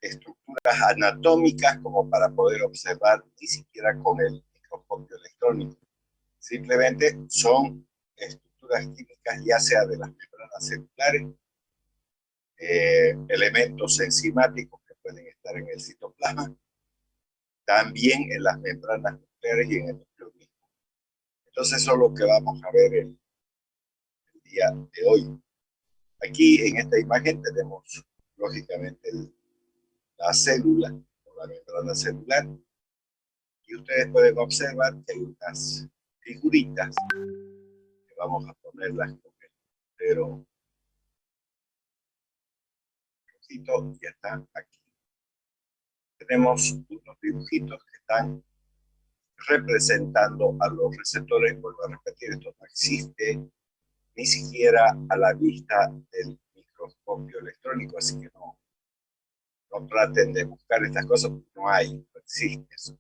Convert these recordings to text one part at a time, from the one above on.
estructuras anatómicas como para poder observar ni siquiera con el microscopio electrónico. Simplemente son estructuras químicas, ya sea de las membranas celulares, elementos enzimáticos que pueden estar en el citoplasma, también en las membranas nucleares y en el núcleo mismo. Entonces eso es lo que vamos a ver el día de hoy. Aquí en esta imagen tenemos lógicamente la célula o la membrana celular, y ustedes pueden observar que hay unas figuritas que vamos a ponerlas con el pero ya están aquí. Tenemos unos dibujitos que están representando a los receptores. Vuelvo a repetir, esto no existe ni siquiera a la vista del microscopio electrónico, así que no traten de buscar estas cosas, porque no hay, no existe eso.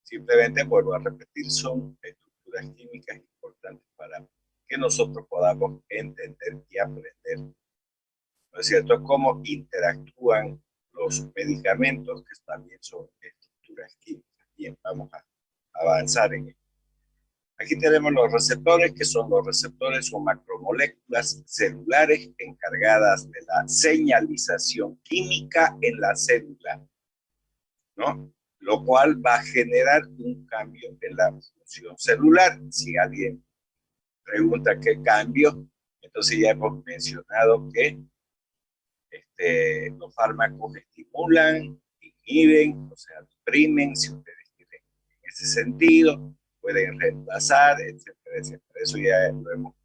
Simplemente, vuelvo a repetir, son estructuras químicas importantes para que nosotros podamos entender y aprender, ¿no es cierto?, cómo interactúan los medicamentos, que también son estructuras químicas. Bien, vamos a avanzar en ello. Aquí tenemos los receptores, que son los receptores o macromoléculas celulares encargadas de la señalización química en la célula, ¿no? Lo cual va a generar un cambio en la función celular. Si alguien pregunta qué cambio, entonces ya hemos mencionado que los fármacos estimulan, inhiben, o sea, deprimen, si ustedes quieren, en ese sentido, pueden reemplazar, etcétera, etcétera. Eso ya lo hemos.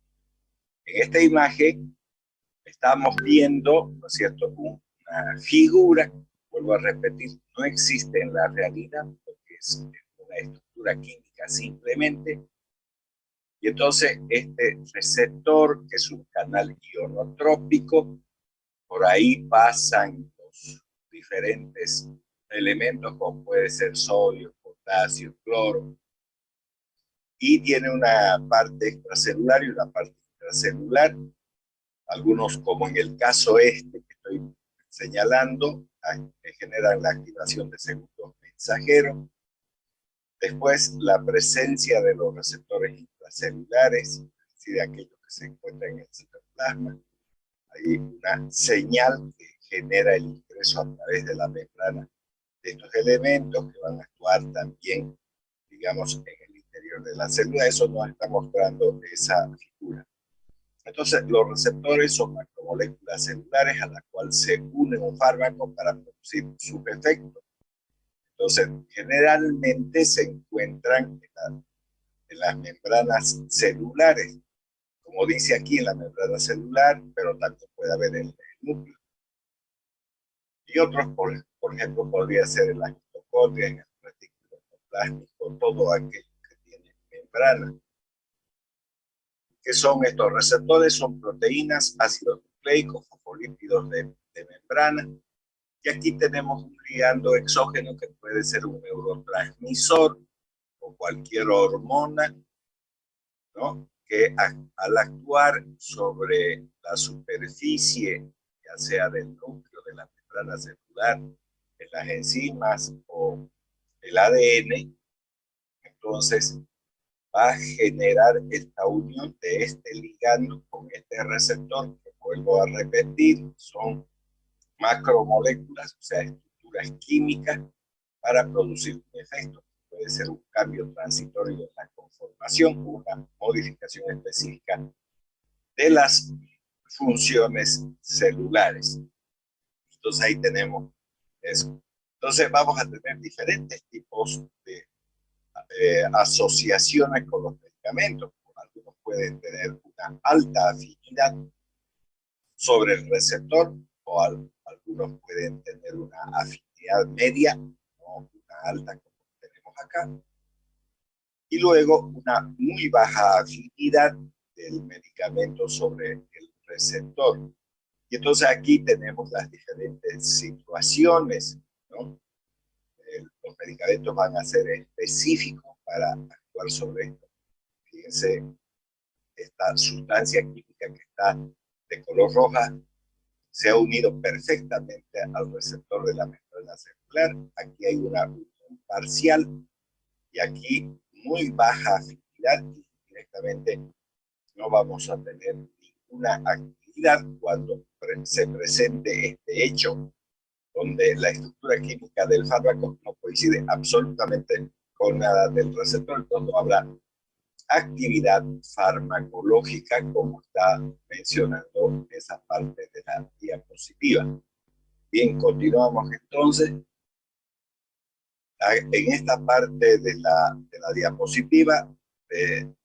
En esta imagen estamos viendo, ¿no es cierto?, una figura, vuelvo a repetir, no existe en la realidad, porque es una estructura química simplemente. Y entonces este receptor, que es un canal ionotrópico, por ahí pasan los diferentes elementos, como puede ser sodio, potasio, cloro, y tiene una parte extracelular y una parte intracelular. Algunos, como en el caso que estoy señalando, generan la activación de segundos mensajeros. Después, la presencia de los receptores intracelulares, es decir, aquellos que se encuentran en el citoplasma. Hay una señal que genera el ingreso a través de la membrana de estos elementos, que van a actuar también, digamos, en el interior de la célula. Eso nos está mostrando esa figura. Entonces, los receptores son macromoléculas celulares a las cuales se une un fármaco para producir sus efectos. Entonces, generalmente se encuentran en las membranas celulares, como dice aquí, en la membrana celular, pero también puede haber en el núcleo. Y otros, por ejemplo, podría ser en la mitocondria, en el retículo endoplasmático, todo aquello que tiene membrana. ¿Qué son estos receptores? Son proteínas, ácidos nucleicos, fosfolípidos de membrana. Y aquí tenemos un ligando exógeno que puede ser un neurotransmisor o cualquier hormona, ¿no?, que al actuar sobre la superficie, ya sea del núcleo de la membrana celular, en las enzimas o el ADN, entonces va a generar esta unión de este ligando con este receptor, que vuelvo a repetir, son macromoléculas, o sea, estructuras químicas, para producir un efecto. Puede ser un cambio transitorio de la conformación, una modificación específica de las funciones celulares. Entonces ahí tenemos eso. Entonces vamos a tener diferentes tipos de asociaciones con los medicamentos. Algunos pueden tener una alta afinidad sobre el receptor, o algunos pueden tener una afinidad media, no una alta como tenemos acá, y luego una muy baja afinidad del medicamento sobre el receptor. Y entonces aquí tenemos las diferentes situaciones, ¿no? Los medicamentos van a ser específicos para actuar sobre esto. Fíjense, esta sustancia química que está de color roja se ha unido perfectamente al receptor de la membrana celular. Aquí hay una unión parcial y aquí muy baja afinidad y directamente no vamos a tener ninguna actividad cuando se presente este hecho, donde la estructura química del fármaco no coincide absolutamente con nada del receptor, entonces no habrá actividad farmacológica como está mencionando esa parte de la diapositiva. Bien, continuamos entonces. En esta parte de la diapositiva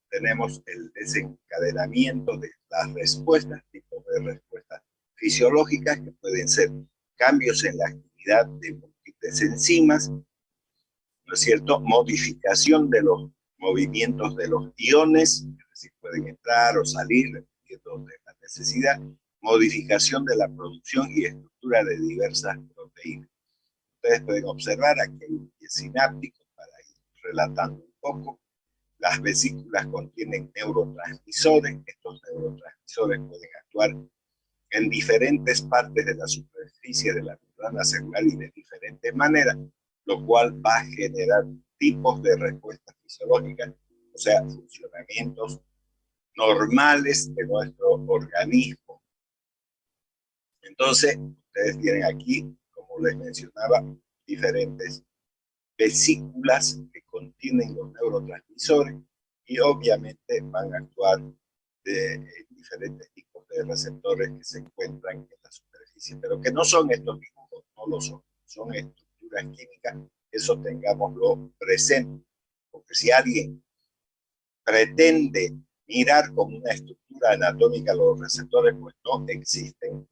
tenemos el desencadenamiento de las respuestas, tipos de respuestas fisiológicas que pueden ser cambios en la actividad de múltiples enzimas, ¿no es cierto? Modificación de los movimientos de los iones, es decir, pueden entrar o salir dependiendo de la necesidad, modificación de la producción y estructura de diversas proteínas. Ustedes pueden observar aquí hay un pie sináptico para ir relatando un poco. Las vesículas contienen neurotransmisores. Estos neurotransmisores pueden actuar en diferentes partes de la superficie de la membrana celular y de diferentes maneras, lo cual va a generar tipos de respuestas fisiológicas, o sea, funcionamientos normales de nuestro organismo. Entonces, ustedes tienen aquí, como les mencionaba, diferentes vesículas que contienen los neurotransmisores y obviamente van a actuar de diferentes tipos de receptores que se encuentran en la superficie, pero que no son estos dibujos, no lo son, son estructuras químicas, eso tengámoslo presente, porque si alguien pretende mirar como una estructura anatómica los receptores, pues no existen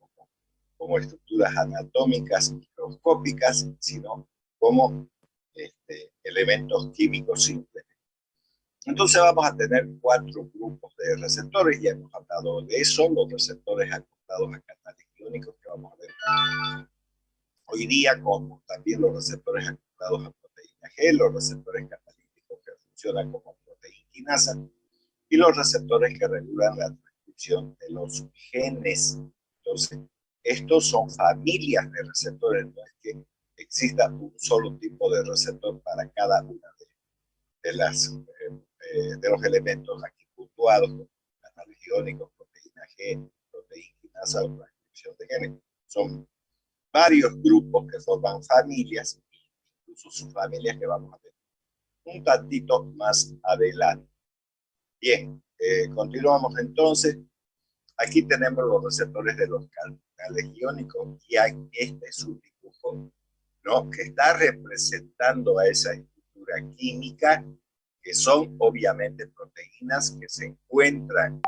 como estructuras anatómicas microscópicas, sino como elementos químicos simples. Entonces vamos a tener 4 grupos de receptores, ya hemos hablado de eso, los receptores acoplados a canales iónicos que vamos a ver hoy día, como también los receptores acoplados a proteína G, los receptores catalíticos que funcionan como proteína quinasa y los receptores que regulan la transcripción de los genes. Entonces, estos son familias de receptores, no es que exista un solo tipo de receptor para cada una de los elementos aquí puntuados, canales iónicos, proteína G, proteína quinasa o transcripción de genes. Son varios grupos que forman familias, incluso subfamilias que vamos a ver un tantito más adelante. Bien, continuamos entonces. Aquí tenemos los receptores de los canales iónicos y hay este subdibujo, ¿no? Que está representando a esa estructura química que son obviamente proteínas que se encuentran,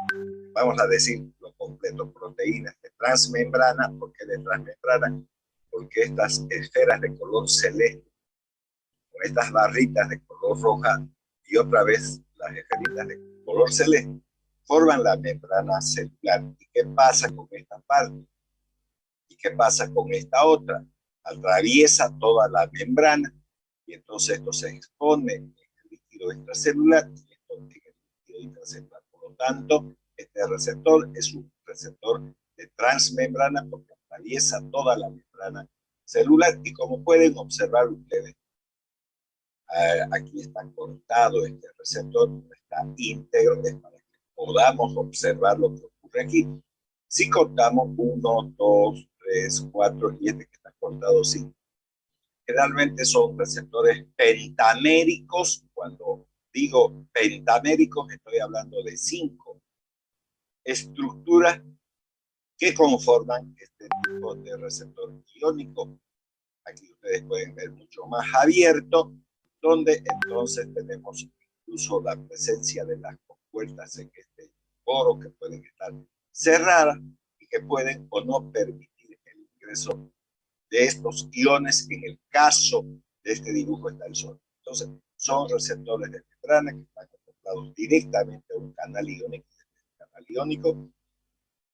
vamos a decir lo completo, proteínas de transmembrana. ¿Por qué de transmembrana? Porque estas esferas de color celeste, con estas barritas de color roja y otra vez las esferitas de color celeste, forman la membrana celular. ¿Y qué pasa con esta parte? ¿Y qué pasa con esta otra? Atraviesa toda la membrana y entonces esto se expone en el líquido extracelular y esto en el líquido intracelular. Por lo tanto, este receptor es un receptor de transmembrana porque atraviesa toda la membrana celular y como pueden observar ustedes, aquí está cortado este receptor, no está íntegro, es para que podamos observar lo que ocurre aquí. Si cortamos 1, 2, 3, 4 y este que está cortado 5. Generalmente son receptores pentaméricos. Cuando digo pentaméricos, estoy hablando de 5 estructuras que conforman este tipo de receptor iónico. Aquí ustedes pueden ver mucho más abierto, donde entonces tenemos incluso la presencia de las compuertas en este poro que pueden estar cerradas y que pueden o no permitir el ingreso de estos iones. En el caso de este dibujo está el sol. Entonces, son receptores de membrana que están acoplados directamente a un canal iónico. Canal iónico,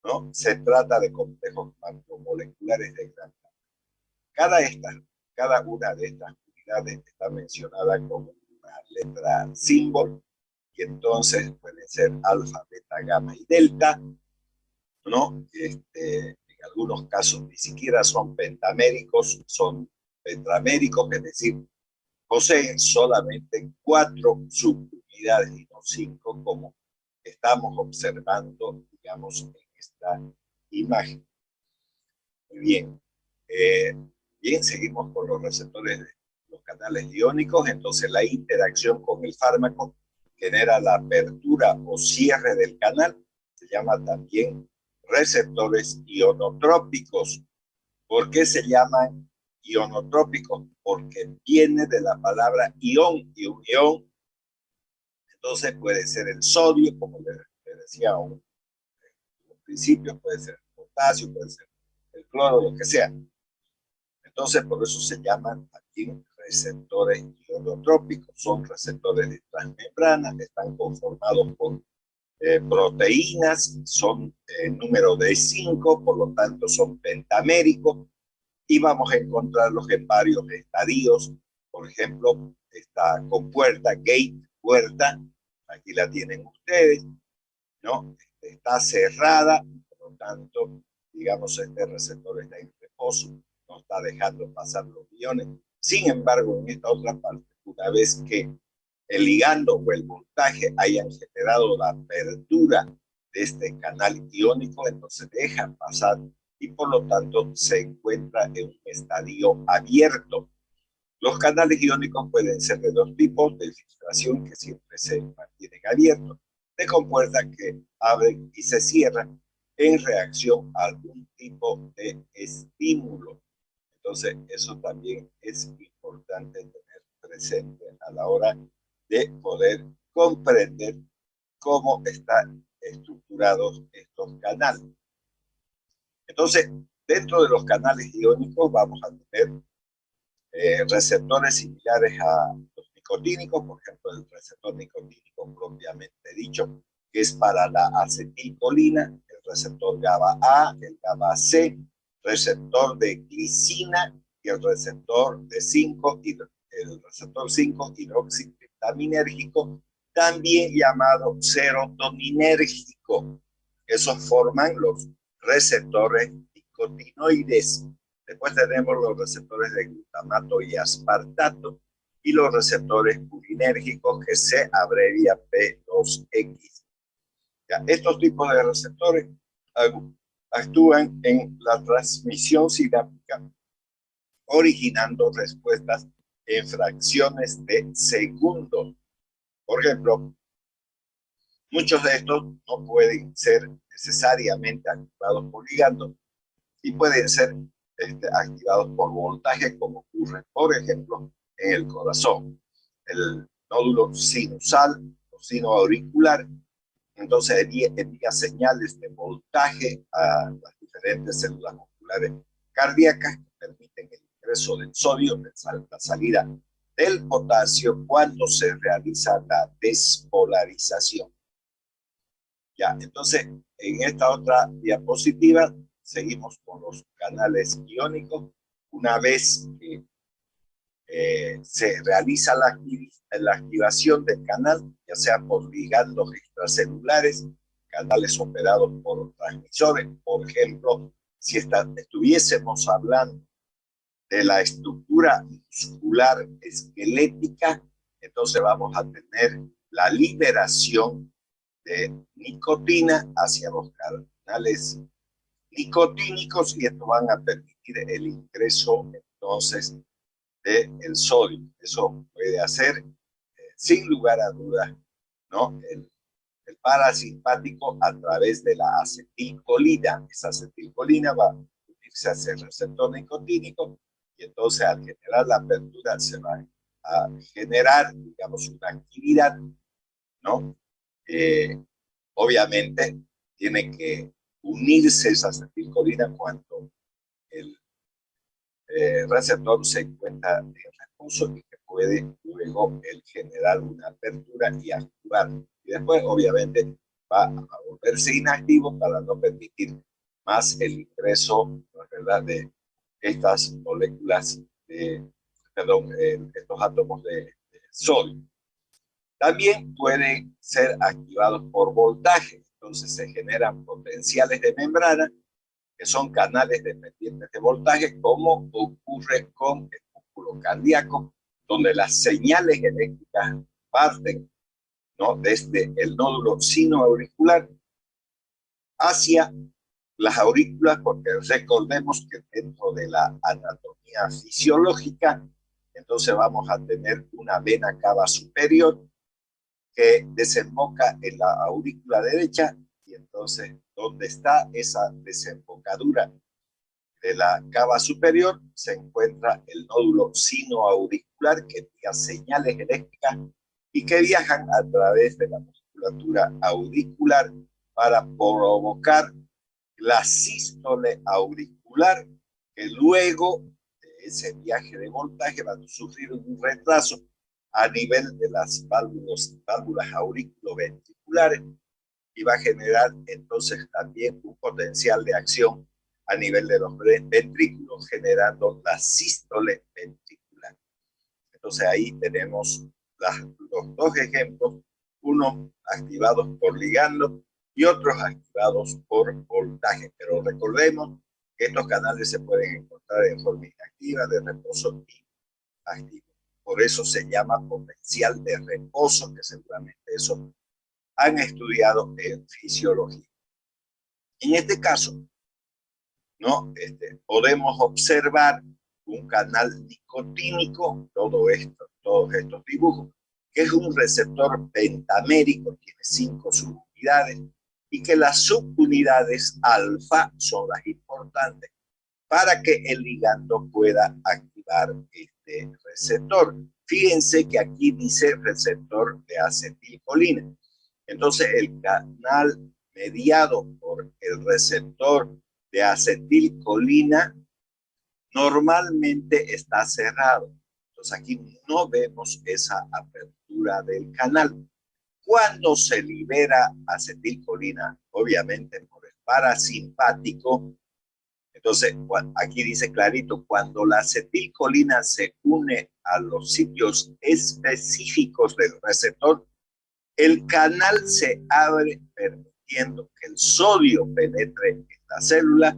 ¿no? Se trata de complejos macromoleculares de gran tamaño. Cada una de estas unidades está mencionada con una letra símbolo y entonces pueden ser alfa, beta, gamma y delta, ¿no? En algunos casos ni siquiera son pentaméricos, son tetraméricos, es decir, poseen solamente 4 subunidades y no 5, como estamos observando, digamos, en esta imagen. Muy bien. Bien, seguimos con los receptores de los canales iónicos. Entonces, la interacción con el fármaco genera la apertura o cierre del canal. Se llama también receptores ionotrópicos. ¿Por qué se llaman ionotrópicos? Porque viene de la palabra ión, y un ión, entonces puede ser el sodio, como le decía en un principio, puede ser el potasio, puede ser el cloro, lo que sea. Entonces, por eso se llaman aquí receptores ionotrópicos. Son receptores de transmembrana, están conformados por proteínas, son número de 5, por lo tanto son pentaméricos, y vamos a encontrarlos en varios estadios. Por ejemplo, esta compuerta, gate, puerta, aquí la tienen ustedes, ¿no? Está cerrada, por lo tanto, digamos, este receptor está en reposo, no está dejando pasar los iones. Sin embargo, en esta otra parte, una vez que el ligando o el voltaje hayan generado la apertura de este canal iónico, entonces dejan pasar y por lo tanto se encuentra en un estadio abierto. Los canales iónicos pueden ser de dos tipos: de filtración, que siempre se mantienen abiertos, de compuertas que abren y se cierran en reacción a algún tipo de estímulo. Entonces, eso también es importante tener presente a la hora de poder comprender cómo están estructurados estos canales. Entonces, dentro de los canales iónicos vamos a tener receptores similares a los nicotínicos, por ejemplo, el receptor nicotínico propiamente dicho, que es para la acetilcolina, el receptor GABA A, el GABA C, receptor de glicina y el receptor de 5, el receptor 5 hidroxiglutaminérgico, también llamado serotoninérgico. Esos forman los receptores nicotinoides. Después tenemos los receptores de glutamato y aspartato y los receptores purinérgicos, que se abrevia P2X. Ya, estos tipos de receptores actúan en la transmisión sináptica, originando respuestas en fracciones de segundos. Por ejemplo, muchos de estos no pueden ser necesariamente activados por ligandos y pueden ser activados por voltaje, como ocurre, por ejemplo, en el corazón. El nódulo sinusal o sinoauricular, entonces envía señales de voltaje a las diferentes células musculares cardíacas que permiten el ingreso del sodio, la salida del potasio cuando se realiza la despolarización. Ya, entonces, en esta otra diapositiva seguimos con los canales iónicos. Una vez que se realiza la activación del canal, ya sea por ligandos extracelulares, canales operados por transmisores. Por ejemplo, si estuviésemos hablando de la estructura muscular esquelética, entonces vamos a tener la liberación de nicotina hacia los canales nicotínicos, y esto van a permitir el ingreso entonces del sodio. Eso puede hacer, sin lugar a dudas, ¿no? El parasimpático a través de la acetilcolina. Esa acetilcolina va a unirse hacia el receptor nicotínico y entonces al generar la apertura se va a generar, digamos, una actividad, ¿no? Obviamente tiene que unirse esa acetilcolina cuando el receptor se encuentra en reposo y que puede luego el generar una apertura y activar. Y después, obviamente, va a volverse inactivo para no permitir más el ingreso, ¿verdad?, de estas moléculas, estos átomos de sodio. También pueden ser activados por voltaje, entonces se generan potenciales de membrana que son canales dependientes de voltaje, como ocurre con el músculo cardíaco, donde las señales eléctricas parten, ¿no?, desde el nódulo sinoauricular hacia las aurículas, porque recordemos que dentro de la anatomía fisiológica, entonces vamos a tener una vena cava superior que desemboca en la aurícula derecha, y entonces donde está esa desembocadura de la cava superior se encuentra el nódulo sinoauricular, que envía señales eléctricas y que viajan a través de la musculatura auricular para provocar la sístole auricular, que luego de ese viaje de voltaje va a sufrir un retraso a nivel de las válvulas auriculoventriculares, y va a generar entonces también un potencial de acción a nivel de los ventrículos, generando la sístole ventricular. Entonces ahí tenemos los dos ejemplos, unos activados por ligando y otros activados por voltaje. Pero recordemos que estos canales se pueden encontrar en forma inactiva, de reposo y activo. Por eso se llama potencial de reposo, que seguramente eso han estudiado en fisiología. En este caso, ¿no?, podemos observar un canal nicotínico, todos estos dibujos, que es un receptor pentamérico, tiene 5 subunidades, y que las subunidades alfa son las importantes para que el ligando pueda activar este receptor. Fíjense que aquí dice receptor de acetilcolina. Entonces el canal mediado por el receptor de acetilcolina normalmente está cerrado. Entonces aquí no vemos esa apertura del canal. Cuando se libera acetilcolina, obviamente por el parasimpático, entonces aquí dice clarito, cuando la acetilcolina se une a los sitios específicos del receptor, el canal se abre permitiendo que el sodio penetre en la célula,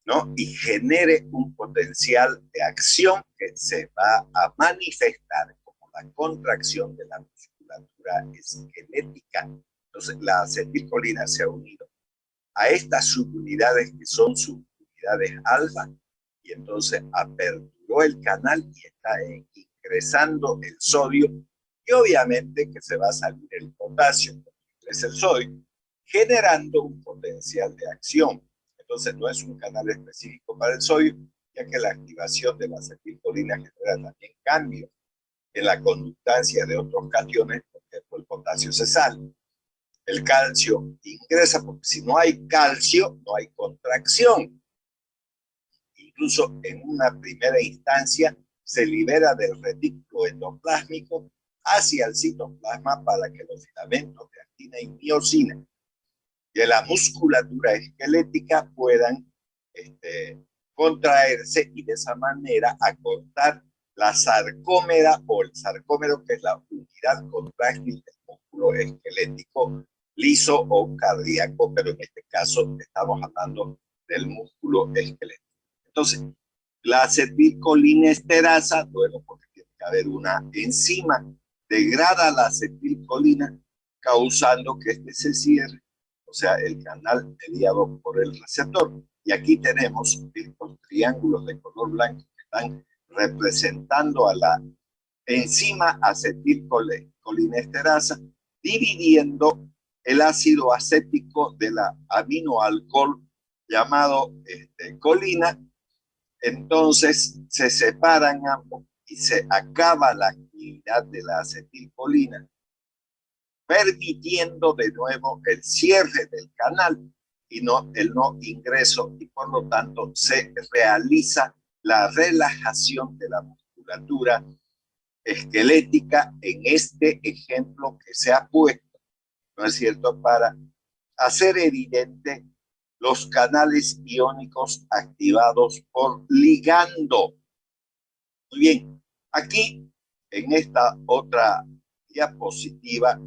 ¿no?, y genere un potencial de acción que se va a manifestar como la contracción de la musculatura esquelética. Entonces la acetilcolina se ha unido a estas subunidades, que son subunidades alfa, y entonces aperturó el canal y está ingresando el sodio, y obviamente que se va a salir el potasio, es el sodio, generando un potencial de acción. Entonces no es un canal específico para el sodio, ya que la activación de la acetilcolina genera también cambios en la conductancia de otros cationes, porque el potasio se sale. El calcio ingresa, porque si no hay calcio, no hay contracción. Incluso en una primera instancia se libera del retículo endoplásmico hacia el citoplasma para que los filamentos de actina y miosina de la musculatura esquelética puedan contraerse, y de esa manera acortar la sarcómera, o el sarcómero, que es la unidad contráctil del músculo esquelético liso o cardíaco, pero en este caso estamos hablando del músculo esquelético. Entonces, la acetilcolinesterasa, bueno, porque tiene que haber una enzima, degrada la acetilcolina, causando que este se cierre, o sea, el canal mediado por el receptor. Y aquí tenemos estos triángulos de color blanco que están representando a la enzima acetilcolinesterasa, dividiendo el ácido acético de la aminoalcohol llamado colina. Entonces se separan ambos y se acaba la actividad de la acetilcolina, permitiendo de nuevo el cierre del canal y el no ingreso, y por lo tanto se realiza la relajación de la musculatura esquelética en este ejemplo que se ha puesto, ¿no es cierto?, para hacer evidente los canales iónicos activados por ligando. Muy bien, aquí en esta otra diapositiva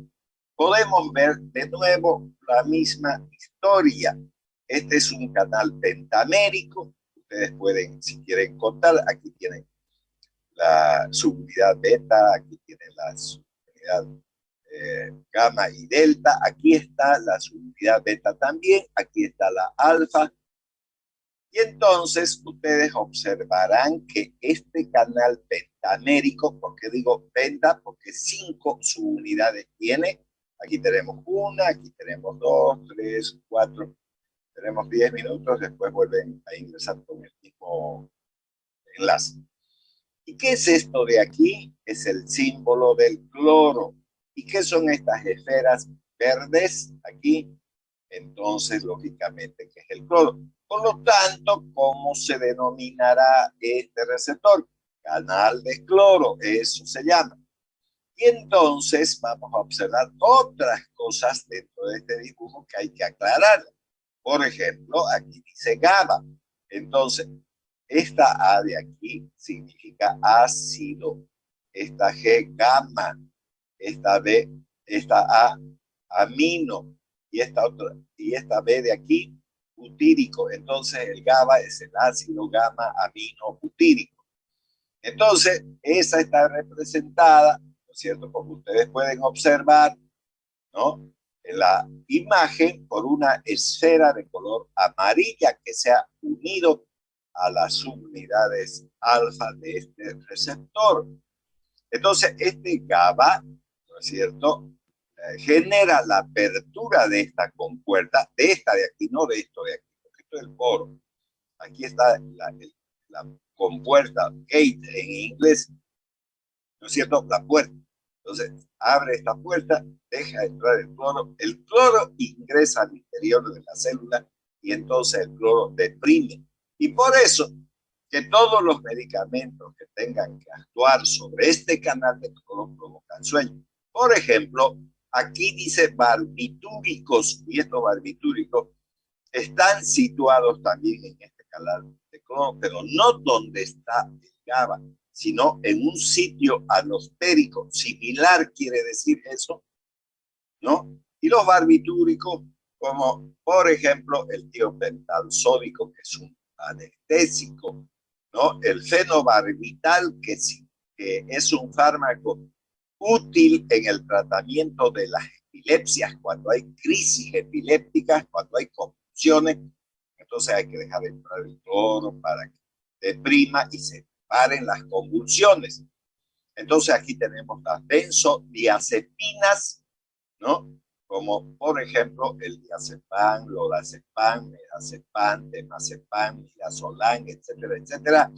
podemos ver de nuevo la misma historia. Este es un canal pentamérico. Ustedes pueden, si quieren contar, aquí tienen la subunidad beta, aquí tienen la subunidad gamma y delta, aquí está la subunidad beta también, aquí está la alfa. Y entonces ustedes observarán que este canal pentamérico, ¿por qué digo penta? Porque 5 subunidades tiene. Aquí tenemos una, aquí tenemos 2, 3, 4. Tenemos 10 minutos, después vuelven a ingresar con el mismo enlace. ¿Y qué es esto de aquí? Es el símbolo del cloro. ¿Y qué son estas esferas verdes aquí? Entonces, lógicamente, ¿qué es el cloro? Por lo tanto, ¿cómo se denominará este receptor? Canal de cloro, eso se llama. Y entonces vamos a observar otras cosas dentro de este dibujo que hay que aclarar. Por ejemplo, aquí dice GABA. Entonces, esta A de aquí significa ácido, esta G gamma, esta B, esta A amino y esta B de aquí butírico. Entonces el GABA es el ácido gamma amino butírico. Entonces esa está representada, ¿no es cierto? Como ustedes pueden observar, ¿no? En la imagen por una esfera de color amarilla que se ha unido a las subunidades alfa de este receptor. Entonces, este GABA, ¿no es cierto?, genera la apertura de esta compuerta, de esta de aquí, no de esto de aquí, porque esto es el poro. Aquí está la compuerta, gate en inglés, ¿no es cierto?, la puerta. Entonces, abre esta puerta, deja entrar el cloro ingresa al interior de la célula y entonces el cloro deprime. Y por eso que todos los medicamentos que tengan que actuar sobre este canal de cloro provocan sueño. Por ejemplo, aquí dice barbitúricos, y estos barbitúricos están situados también en este canal de cloro, pero no donde está el GABA, sino en un sitio anosférico, similar quiere decir eso, ¿no? Y los barbitúricos, como por ejemplo el tiopental sódico, que es un anestésico, ¿no? El fenobarbital, que es un fármaco útil en el tratamiento de las epilepsias, cuando hay crisis epilépticas, cuando hay convulsiones, entonces hay que dejar de entrar el cloro para que deprima y se paren las convulsiones. Entonces aquí tenemos las benzodiazepinas, ¿no? Como por ejemplo el diazepam, lorazepam, merazepam, temazepam, midazolam, etcétera, etcétera,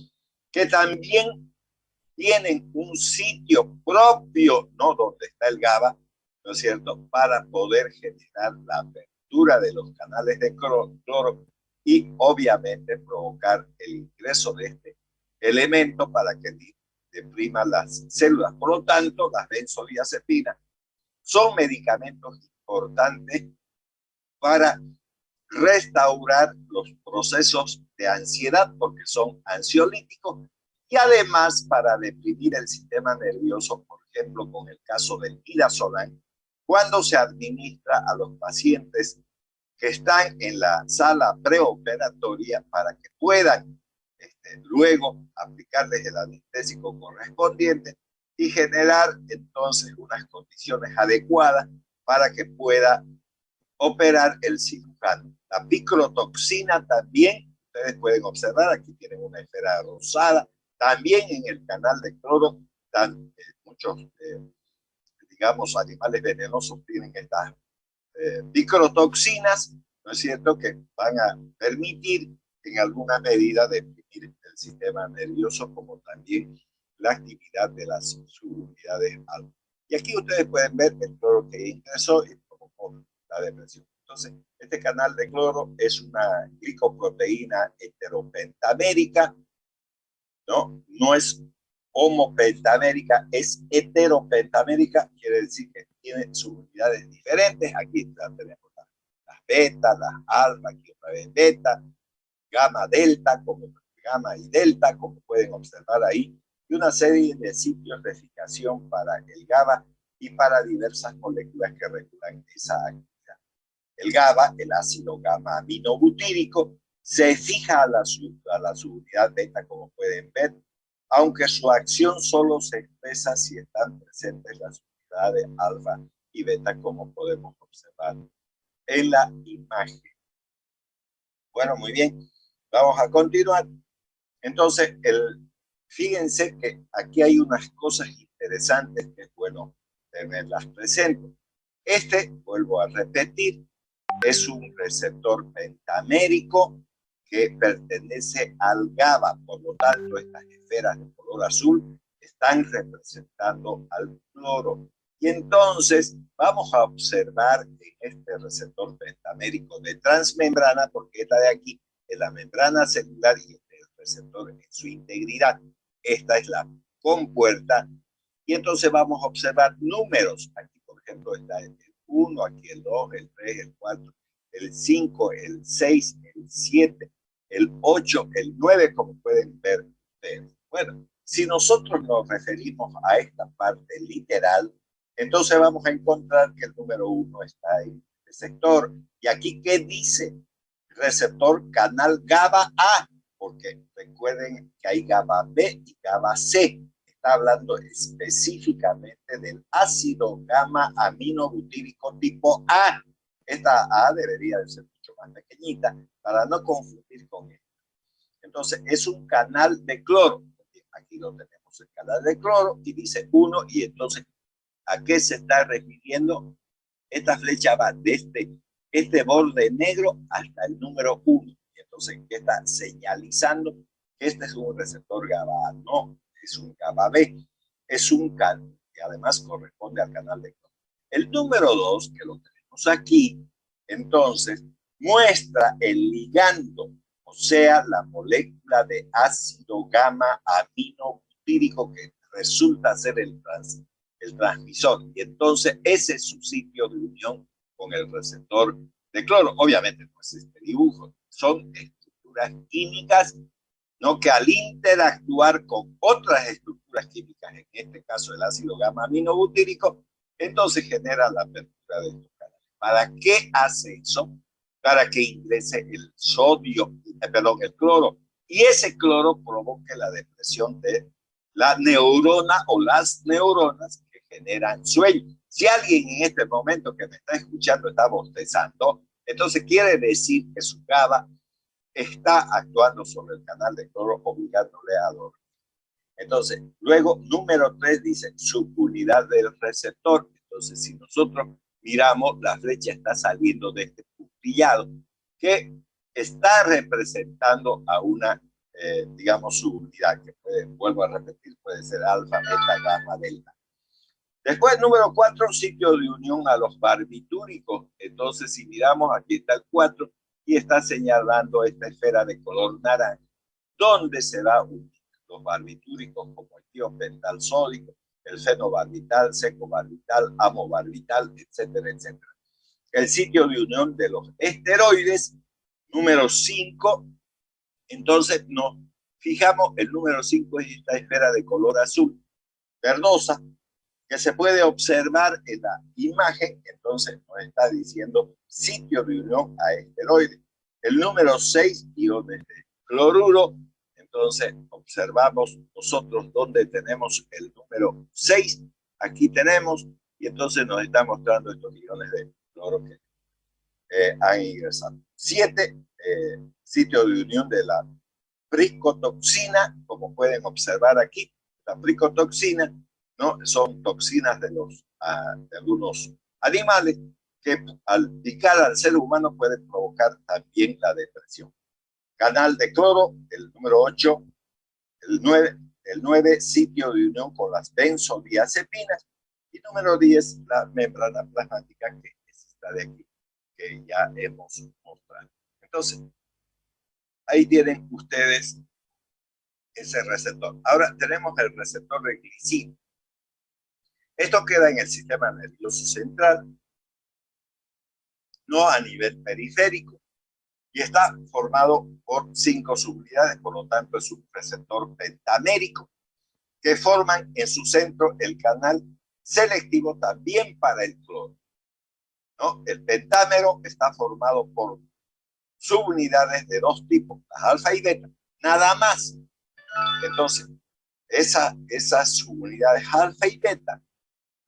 que también tienen un sitio propio, ¿no? Donde está el GABA, ¿no es cierto?, para poder generar la apertura de los canales de cloro y obviamente provocar el ingreso de este elemento para que deprima las células. Por lo tanto, las benzodiazepinas son medicamentos importantes para restaurar los procesos de ansiedad porque son ansiolíticos y además para deprimir el sistema nervioso, por ejemplo, con el caso del midazolam, cuando se administra a los pacientes que están en la sala preoperatoria para que puedan luego aplicarles el anestésico correspondiente y generar entonces unas condiciones adecuadas para que pueda operar el cirujano. La picrotoxina también, ustedes pueden observar, aquí tienen una esfera rosada, también en el canal de cloro, muchos, digamos, animales venenosos tienen estas picrotoxinas, ¿no es cierto?, que van a permitir en alguna medida deprimir el sistema nervioso, como también la actividad de las subunidades alfa. Y aquí ustedes pueden ver el cloro que ingresó y provocó la depresión. Entonces, este canal de cloro es una glicoproteína heteropentamérica, ¿no? No es homopentamérica, es heteropentamérica, quiere decir que tiene subunidades diferentes. Aquí tenemos las beta, las alfa, aquí otra vez beta, gamma, delta, como gamma y delta, como pueden observar ahí, y una serie de sitios de fijación para el GABA y para diversas moléculas que regulan esa actividad. El GABA, el ácido gamma aminobutírico, se fija a la subunidad beta, como pueden ver, aunque su acción solo se expresa si están presentes las unidades alfa y beta, como podemos observar en la imagen. Bueno, muy bien, vamos a continuar. Entonces, fíjense que aquí hay unas cosas interesantes que es bueno tenerlas presentes. Vuelvo a repetir, es un receptor pentamérico que pertenece al GABA, por lo tanto, estas esferas de color azul están representando al cloro. Y entonces vamos a observar en este receptor pentamérico de transmembrana, porque esta de aquí es la membrana celular y este es el receptor en su integridad. Esta es la compuerta. Y entonces vamos a observar números. Aquí, por ejemplo, está el 1, aquí el 2, el 3, el 4, el 5, el 6, el 7, el 8, el 9, como pueden ver ustedes. Bueno, si nosotros nos referimos a esta parte literal, entonces vamos a encontrar que el número 1 está en este sector. Y aquí, ¿qué dice? Receptor canal GABA A, porque recuerden que hay GABA B y GABA C. Está hablando específicamente del ácido gamma aminobutírico tipo A. Esta A debería de ser mucho más pequeñita para no confundir con esto. Entonces, es un canal de cloro. Aquí lo tenemos, el canal de cloro, y dice 1, y entonces, ¿a qué se está refiriendo? Esta flecha va desde este borde negro hasta el número 1. Entonces, ¿qué está señalizando? Que este es un receptor GABA. No, es un GABA B. Es un canal que además corresponde al canal de cloro. El número 2, que lo tenemos aquí, entonces, muestra el ligando, o sea, la molécula de ácido gamma aminobutírico que resulta ser el transmisor. Y entonces ese es su sitio de unión con el receptor de cloro. Obviamente no es este dibujo, son estructuras químicas, ¿no? Que al interactuar con otras estructuras químicas, en este caso el ácido gamma aminobutírico, entonces genera la apertura de estos canales. ¿Para qué hace eso? Para que ingrese el sodio, el cloro, y ese cloro provoque la depresión de la neurona o las neuronas que generan sueño. Si alguien en este momento que me está escuchando está bostezando, entonces quiere decir que su GABA está actuando sobre el canal de cloro, obligándole a dormir. Entonces, luego, número 3 dice subunidad del receptor. Entonces, si nosotros miramos, la flecha está saliendo de este puntillado que está representando a una, digamos, subunidad que vuelvo a repetir, puede ser alfa, beta, gamma, delta. Después, número 4, sitio de unión a los barbitúricos. Entonces, si miramos, aquí está el 4 y está señalando esta esfera de color naranja, donde se da los barbitúricos como el tiopental sódico, el fenobarbital, secobarbital, amobarbital, etcétera, etcétera. El sitio de unión de los esteroides, número 5. Entonces nos fijamos, el número 5 es esta esfera de color azul verdosa que se puede observar en la imagen. Entonces nos está diciendo sitio de unión a esteroides. El número 6, iones de cloruro. Entonces observamos nosotros donde tenemos el número 6. Aquí tenemos, y entonces nos está mostrando estos iones de cloro que han ingresado. 7, sitio de unión de la priscotoxina, como pueden observar aquí. La priscotoxina, ¿no? Son toxinas de algunos animales que al picar al ser humano pueden provocar también la depresión. Canal de cloro, el número 8, el 9, sitio de unión con las benzodiazepinas, y número 10, la membrana plasmática, que es esta de aquí, que ya hemos mostrado. Entonces, ahí tienen ustedes ese receptor. Ahora tenemos el receptor de glicina. Esto queda en el sistema nervioso central, no a nivel periférico, y está formado por 5 subunidades, por lo tanto es un receptor pentamérico, que forman en su centro el canal selectivo también para el cloro, ¿no? El pentámero está formado por subunidades de dos tipos, las alfa y beta, nada más. Entonces, esas subunidades alfa y beta,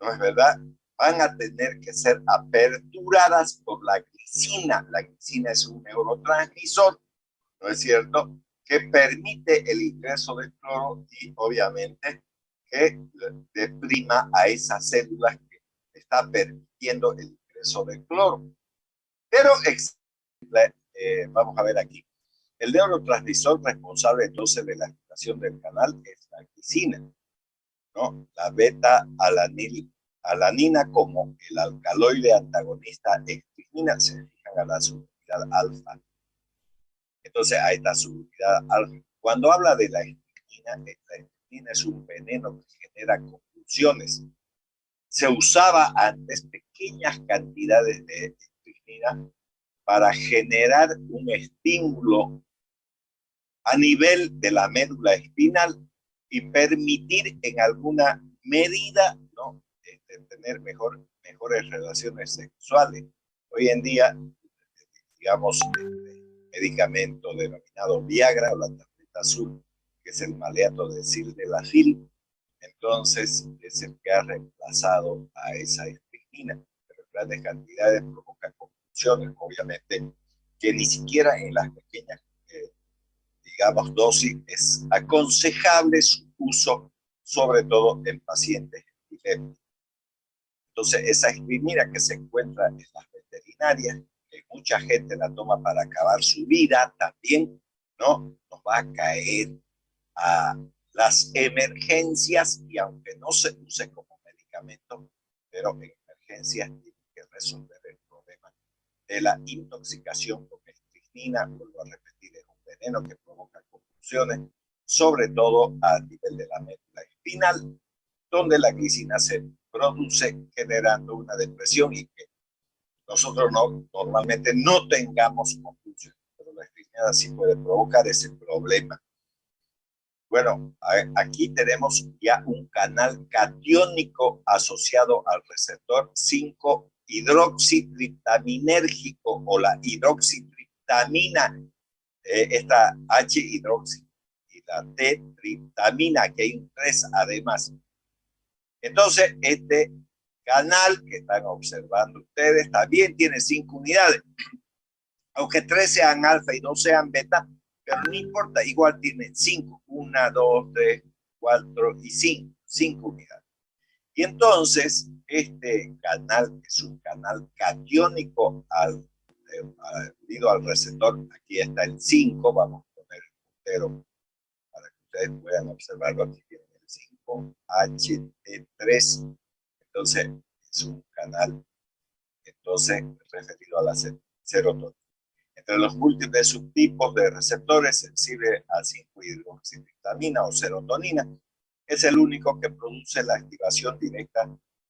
¿no es verdad?, van a tener que ser aperturadas por la glicina. La glicina es un neurotransmisor, ¿no es cierto?, que permite el ingreso del cloro y obviamente que deprima a esas células que está permitiendo el ingreso del cloro. Pero vamos a ver aquí. El neurotransmisor responsable entonces de la activación del canal es la glicina, ¿no? La beta-alanina como el alcaloide antagonista estringina se fijan a la subunidad alfa. Entonces a esta subunidad alfa. Cuando habla de la estringina es un veneno que genera convulsiones. Se usaba antes pequeñas cantidades de estringina para generar un estímulo a nivel de la médula espinal y permitir en alguna medida, ¿no?, tener mejores relaciones sexuales. Hoy en día, digamos, el medicamento denominado Viagra o la tableta azul, que es el maleato de sildenafil, entonces es el que ha reemplazado a esa estringina, pero en grandes cantidades provoca confusiones, obviamente, que ni siquiera en las pequeñas digamos, dosis, es aconsejable su uso, sobre todo en pacientes epilépticos. Entonces, esa estrimina que se encuentra en las veterinarias, que mucha gente la toma para acabar su vida, también, ¿no?, nos va a caer a las emergencias y aunque no se use como medicamento, pero en emergencias tiene que resolver el problema de la intoxicación con estrijina. Vuelvo a repetir, es un veneno que provoca confusiones, sobre todo a nivel de la médula espinal, donde la glicina se produce generando una depresión y que nosotros normalmente no tengamos confusiones, pero la estrijina sí puede provocar ese problema. Bueno, aquí tenemos ya un canal catiónico asociado al receptor 5-hidroxitriptaminérgico o la hidroxitriptamina, esta H-hidroxi y la T-triptamina, que hay un 3 además. Entonces, este canal que están observando ustedes también tiene 5 unidades, aunque 3 sean alfa y 2 sean beta, pero no importa, igual tienen 5, 1, 2, 3, 4 y 5 unidades. Y entonces, este canal es un canal catiónico unido al receptor. Aquí está el 5, vamos a poner el puntero para que ustedes puedan observarlo. Aquí tienen el 5HT3, entonces es un canal entonces referido a la serotonina. Entre los múltiples subtipos de receptores sensibles al 5-hidroxitriptamina o serotonina, es el único que produce la activación directa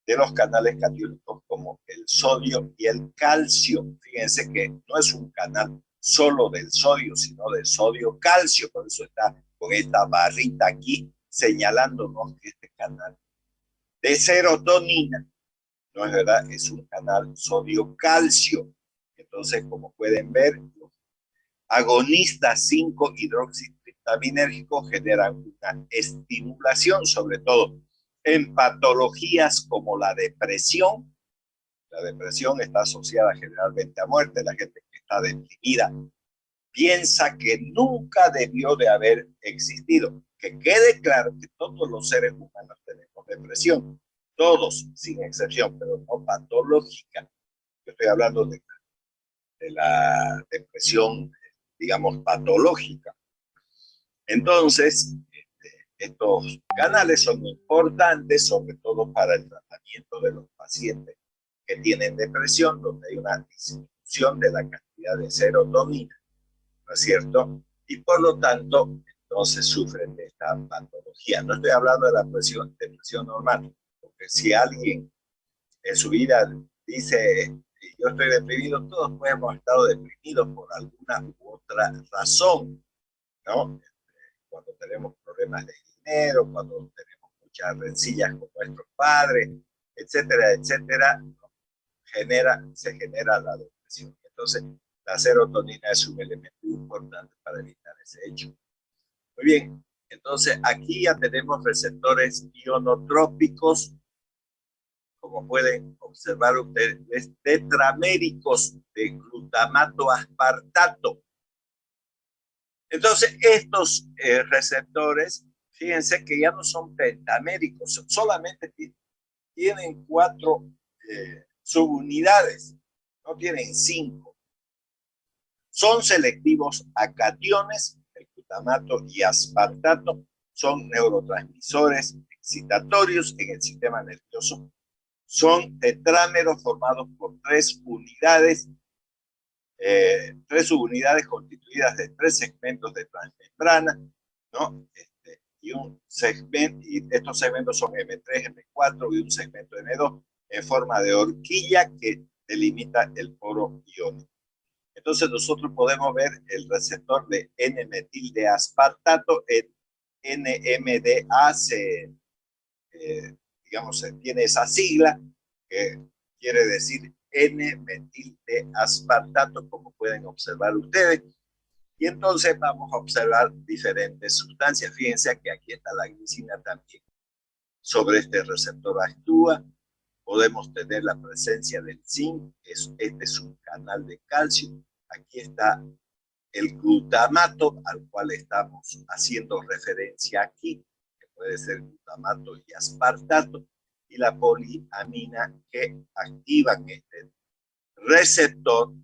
de los canales catiónicos como el sodio y el calcio. Fíjense que no es un canal solo del sodio, sino del sodio-calcio, por eso está con esta barrita aquí señalándonos que este canal de serotonina, no es verdad, es un canal sodio-calcio. Entonces, como pueden ver, los agonistas 5-hidroxitriptaminérgicos generan una estimulación, sobre todo en patologías como la depresión. La depresión está asociada generalmente a muerte. La gente que está deprimida piensa que nunca debió de haber existido. Que quede claro que todos los seres humanos tenemos depresión, todos sin excepción, pero no patológica. Yo estoy hablando de la depresión, digamos, patológica. Entonces, estos canales son importantes, sobre todo para el tratamiento de los pacientes que tienen depresión, donde hay una disminución de la cantidad de serotonina, ¿no es cierto? Y por lo tanto, entonces sufren de esta patología. No estoy hablando de la depresión normal, porque si alguien en su vida dice, yo estoy deprimido, todos hemos estado deprimidos por alguna u otra razón, ¿no? Cuando tenemos problemas de dinero, cuando tenemos muchas rencillas con nuestros padres, etcétera, etcétera, se genera la depresión. Entonces, la serotonina es un elemento importante para evitar ese hecho. Muy bien, entonces aquí ya tenemos receptores ionotrópicos, como pueden observar ustedes, tetraméricos de glutamato aspartato. Entonces, estos receptores, fíjense que ya no son pentaméricos, solamente tienen 4 subunidades, no tienen 5. Son selectivos a cationes, el glutamato y aspartato, son neurotransmisores excitatorios en el sistema nervioso. Son tetrámeros formados por 3 unidades, 3 subunidades constituidas de 3 segmentos de transmembrana, ¿no? Y un segmento, y estos segmentos son M3, M4 y un segmento M2 en forma de horquilla que delimita el poro iónico. Entonces nosotros podemos ver el receptor de N-metil de aspartato, NMDA digamos, tiene esa sigla que quiere decir N-metil de aspartato, como pueden observar ustedes. Y entonces vamos a observar diferentes sustancias. Fíjense que aquí está la glicina también. Sobre este receptor actúa. Podemos tener la presencia del zinc. Este es un canal de calcio. Aquí está el glutamato al cual estamos haciendo referencia aquí, que puede ser glutamato y aspartato, y la poliamina que activan este receptor.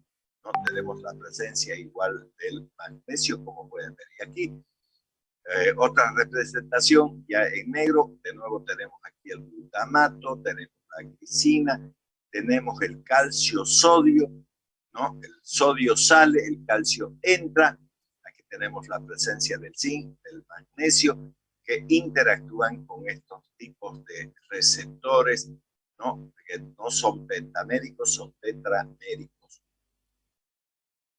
No tenemos la presencia igual del magnesio, como pueden ver. Y aquí otra representación ya en negro, de nuevo tenemos aquí el glutamato, tenemos la glicina, tenemos el calcio sodio, ¿no? El sodio sale, el calcio entra. Aquí tenemos la presencia del zinc, del magnesio, que interactúan con estos tipos de receptores, ¿no? Que no son pentaméricos, son tetraméricos.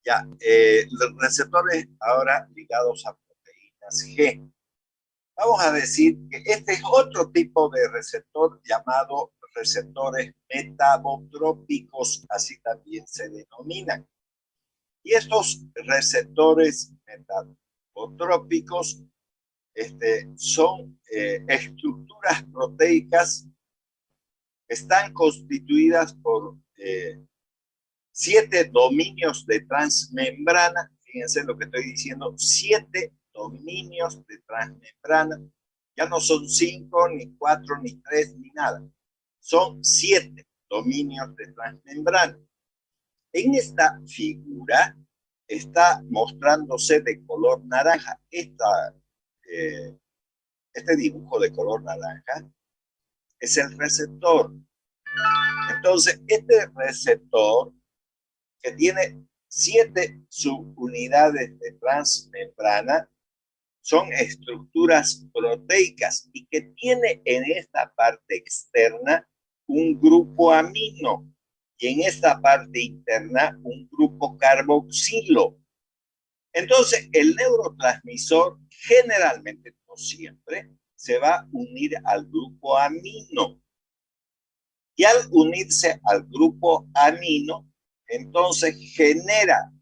Ya, los receptores ahora ligados a proteínas G. Vamos a decir que este es otro tipo de receptor llamado receptores metabotrópicos, así también se denominan. Y estos receptores metabotrópicos son estructuras proteicas, están constituidas por 7 dominios de transmembrana. Fíjense lo que estoy diciendo, 7 dominios de transmembrana. Ya no son 5, ni 4, ni 3, ni nada. Son 7 dominios de transmembrana. En esta figura está mostrándose de color naranja. Este dibujo de color naranja es el receptor. Entonces, este receptor que tiene 7 subunidades de transmembrana son estructuras proteicas y que tiene en esta parte externa un grupo amino y en esta parte interna un grupo carboxilo. Entonces, el neurotransmisor generalmente, no siempre, se va a unir al grupo amino. Y al unirse al grupo amino, entonces genera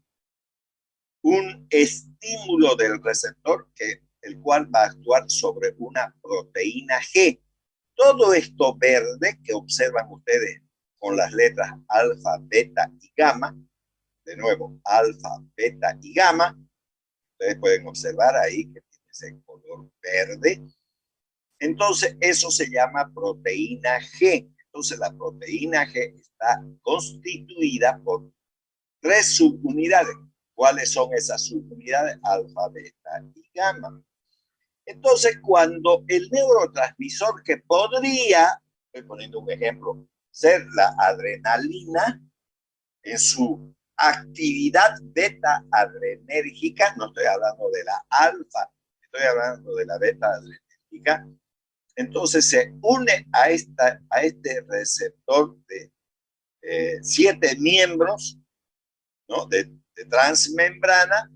un estímulo del receptor, el cual va a actuar sobre una proteína G. Todo esto verde que observan ustedes con las letras alfa, beta y gamma, de nuevo, alfa, beta y gamma, ustedes pueden observar ahí que tiene ese color verde. Entonces, eso se llama proteína G. Entonces, la proteína G está constituida por 3 subunidades. ¿Cuáles son esas subunidades? Alfa, beta y gamma. Entonces, cuando el neurotransmisor que podría, estoy poniendo un ejemplo, ser la adrenalina, en su actividad beta adrenérgica, no estoy hablando de la alfa, estoy hablando de la beta adrenérgica, entonces se une a este receptor de 7 miembros, ¿no? de transmembrana.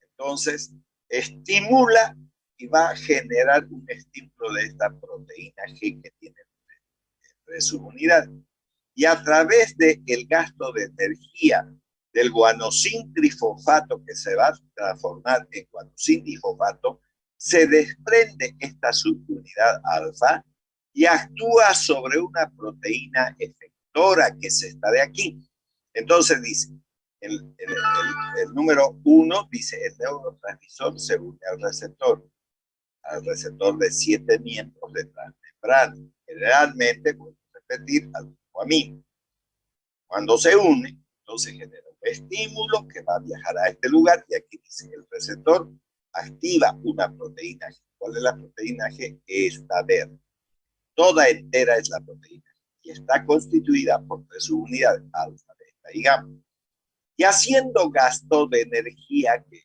Entonces estimula y va a generar un estímulo de esta proteína G que tiene 3 subunidades. y a través del gasto de energía del guanosin trifosfato que se va a transformar en guanosin difosfato, se desprende esta subunidad alfa y actúa sobre una proteína efectora que es esta de aquí. Entonces dice, el número 1 dice, el neurotransmisor se une al receptor de 7 miembros de transmembrana. Generalmente, voy a repetir, al dopamina. Cuando se une, entonces genera un estímulo que va a viajar a este lugar y aquí dice, el receptor activa una proteína G. ¿Cuál es la proteína G? Esta verde. Toda entera es la proteína y está constituida por 3 subunidades, alfa, beta y gamma. Y haciendo gasto de energía que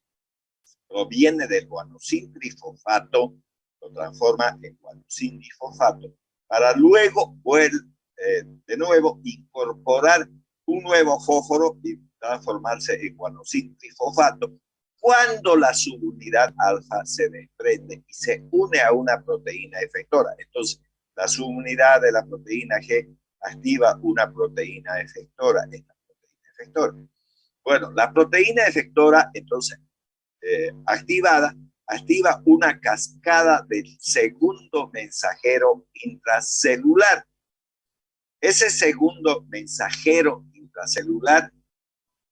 proviene del guanosin trifosfato, lo transforma en guanosin difosfato, para luego de nuevo incorporar un nuevo fósforo y transformarse en guanosin trifosfato, cuando la subunidad alfa se desprende y se une a una proteína efectora. Entonces, la subunidad de la proteína G activa una proteína efectora, esta proteína efectora. Bueno, la proteína efectora, entonces, activa una cascada del segundo mensajero intracelular. Ese segundo mensajero intracelular,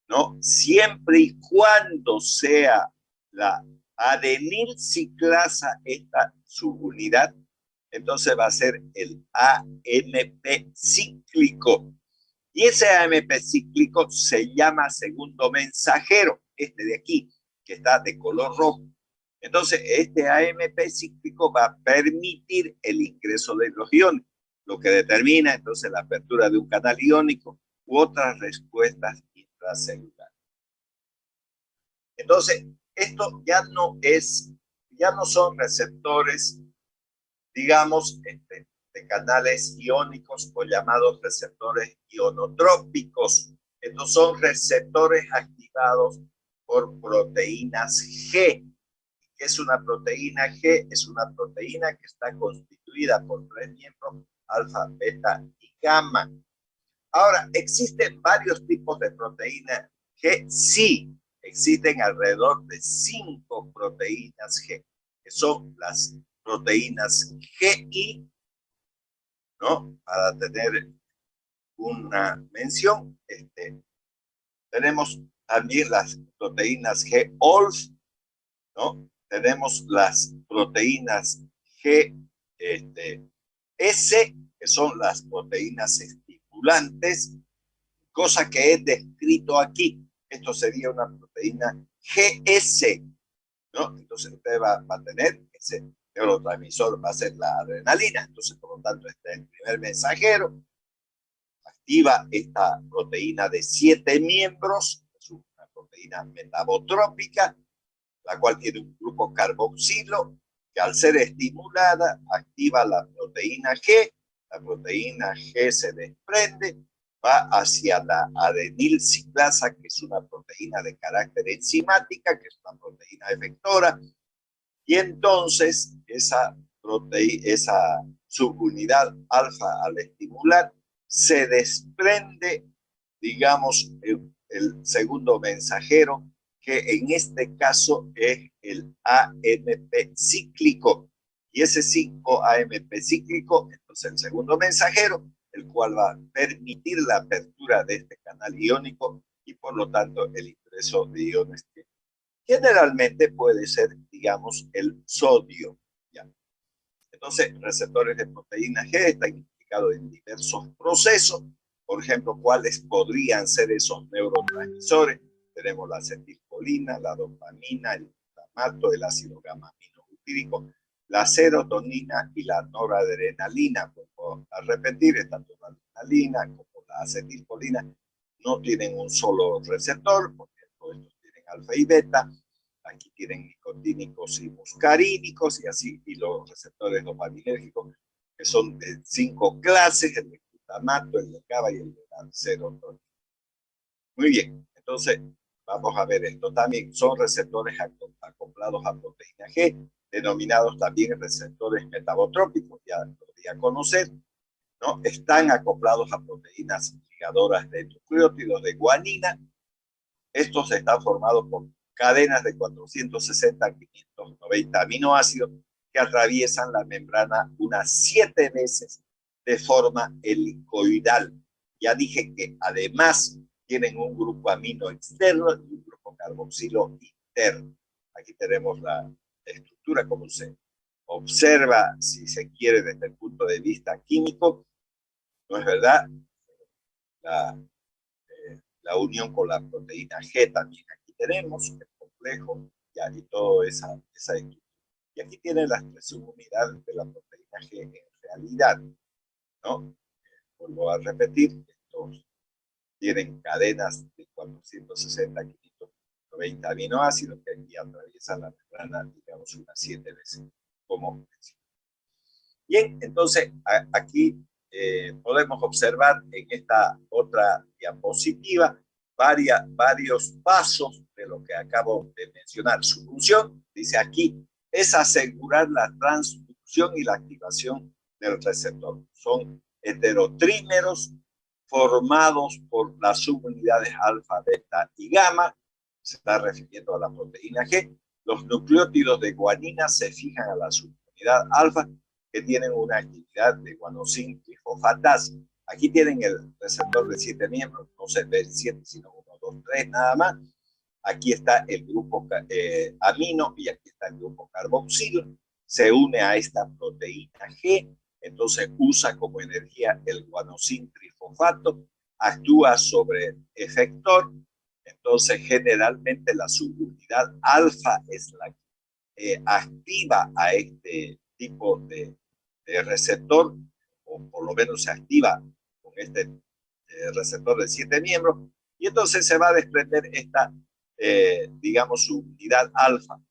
¿no? Siempre y cuando sea la adenilciclasa esta subunidad, entonces va a ser el AMP cíclico. Y ese AMP cíclico se llama segundo mensajero, este de aquí, que está de color rojo. Entonces, este AMP cíclico va a permitir el ingreso de los iones, lo que determina entonces la apertura de un canal iónico u otras respuestas intracelulares. Entonces, esto ya no son receptores, digamos, de canales iónicos o llamados receptores ionotrópicos. Estos son receptores activados por proteínas G. ¿Qué es una proteína G? Es una proteína que está constituida por 3 miembros, alfa, beta y gamma. Ahora, ¿existen varios tipos de proteína G? Sí, existen alrededor de 5 proteínas G, que son las proteínas GI, ¿no? Para tener una mención, tenemos también las proteínas G-OLF, ¿no? Tenemos las proteínas G, S, que son las proteínas estimulantes, cosa que he descrito aquí. Esto sería una proteína GS, ¿no? Entonces usted va a tener ese neurotransmisor, va a ser la adrenalina. Entonces, por lo tanto, este es el primer mensajero. Activa esta proteína de 7 miembros, es una proteína metabotrópica, la cual tiene un grupo carboxilo, que al ser estimulada activa la proteína G se desprende, va hacia la adenilciclasa, que es una proteína de carácter enzimática, que es una proteína efectora, y entonces esa subunidad alfa al estimular se desprende, digamos, el segundo mensajero, que en este caso es el AMP cíclico. Y ese 5 AMP cíclico, entonces el segundo mensajero, el cual va a permitir la apertura de este canal iónico y por lo tanto el ingreso de iones que generalmente puede ser, digamos, el sodio. ¿Ya? Entonces, receptores de proteína G están implicados en diversos procesos. Por ejemplo, ¿cuáles podrían ser esos neurotransmisores? Tenemos la acetilcolina, la dopamina, el glutamato, el ácido gamma-aminobutírico, la serotonina y la noradrenalina. Vuelvo a repetir, tanto la adrenalina como la acetilcolina no tienen un solo receptor, porque todos estos tienen alfa y beta. Aquí tienen nicotínicos y muscarínicos y así, y los receptores dopaminérgicos, que son de 5 clases, el de glutamato, el de GABA y el de la serotonina. Muy bien, entonces vamos a ver esto también. Son receptores acoplados a proteína G, denominados también receptores metabotrópicos, ya lo podría conocer. ¿no? Están acoplados a proteínas ligadoras de nucleótidos de guanina. Estos están formados por cadenas de 460 a 590 aminoácidos que atraviesan la membrana unas 7 veces de forma helicoidal. Ya dije que además tienen un grupo amino externo y un grupo carboxilo interno. Aquí tenemos la estructura como se observa, si se quiere, desde el punto de vista químico. ¿No es verdad? La, la unión con la proteína G también aquí tenemos, el complejo, ya, y toda esa estructura. Y aquí tienen las 3 subunidades de la proteína G en realidad, ¿no? Vuelvo a repetir, estos tienen cadenas de 460 a 590 aminoácidos que aquí atraviesan la membrana, digamos, unas 7 veces, como mencioné. Bien, entonces aquí podemos observar en esta otra diapositiva varios pasos de lo que acabo de mencionar. Su función, dice aquí, es asegurar la transducción y la activación del receptor. Son heterotrímeros formados por las subunidades alfa, beta y gamma. Se está refiriendo a la proteína G. Los nucleótidos de guanina se fijan a la subunidad alfa, que tienen una actividad de guanosin trifosfatasa. Aquí tienen el receptor de 7 miembros, no se ve 7, sino 1, 2, 3 nada más. Aquí está el grupo amino y aquí está el grupo carboxilo. Se une a esta proteína G, entonces usa como energía el guanosin trifosfato, actúa sobre el efector. Entonces generalmente la subunidad alfa es la que activa a este tipo de receptor, o por lo menos se activa con este receptor de 7 miembros, y entonces se va a desprender esta, digamos, subunidad alfa.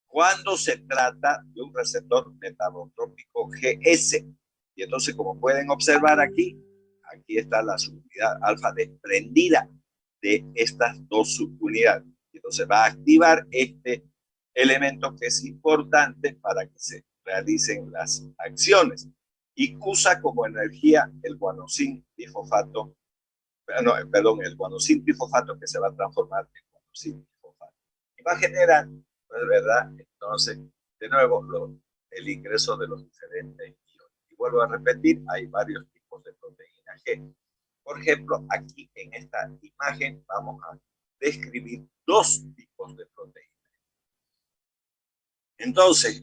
Cuando se trata de un receptor metabotrópico GS, y entonces como pueden observar aquí está la subunidad alfa desprendida de estas 2 subunidades. Entonces va a activar este elemento que es importante para que se realicen las acciones y usa como energía el guanosin trifosfato, el guanosin trifosfato que se va a transformar en guanosin trifosfato. Y va a generar, pues, ¿verdad? Entonces, de nuevo, el ingreso de los diferentes iones. Y vuelvo a repetir, hay varios tipos de proteína G. Por ejemplo, aquí en esta imagen vamos a describir 2 tipos de proteína. Entonces,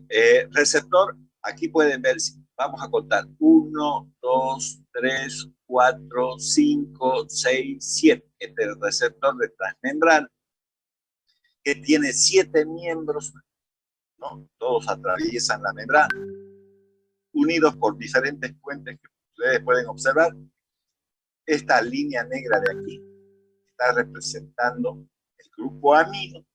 receptor, aquí pueden ver, vamos a contar 1, 2, 3, 4, 5, 6, 7. Este es el receptor de transmembrana, que tiene 7 miembros, ¿no? Todos atraviesan la membrana, unidos por diferentes puentes que ustedes pueden observar. Esta línea negra de aquí está representando el grupo amino,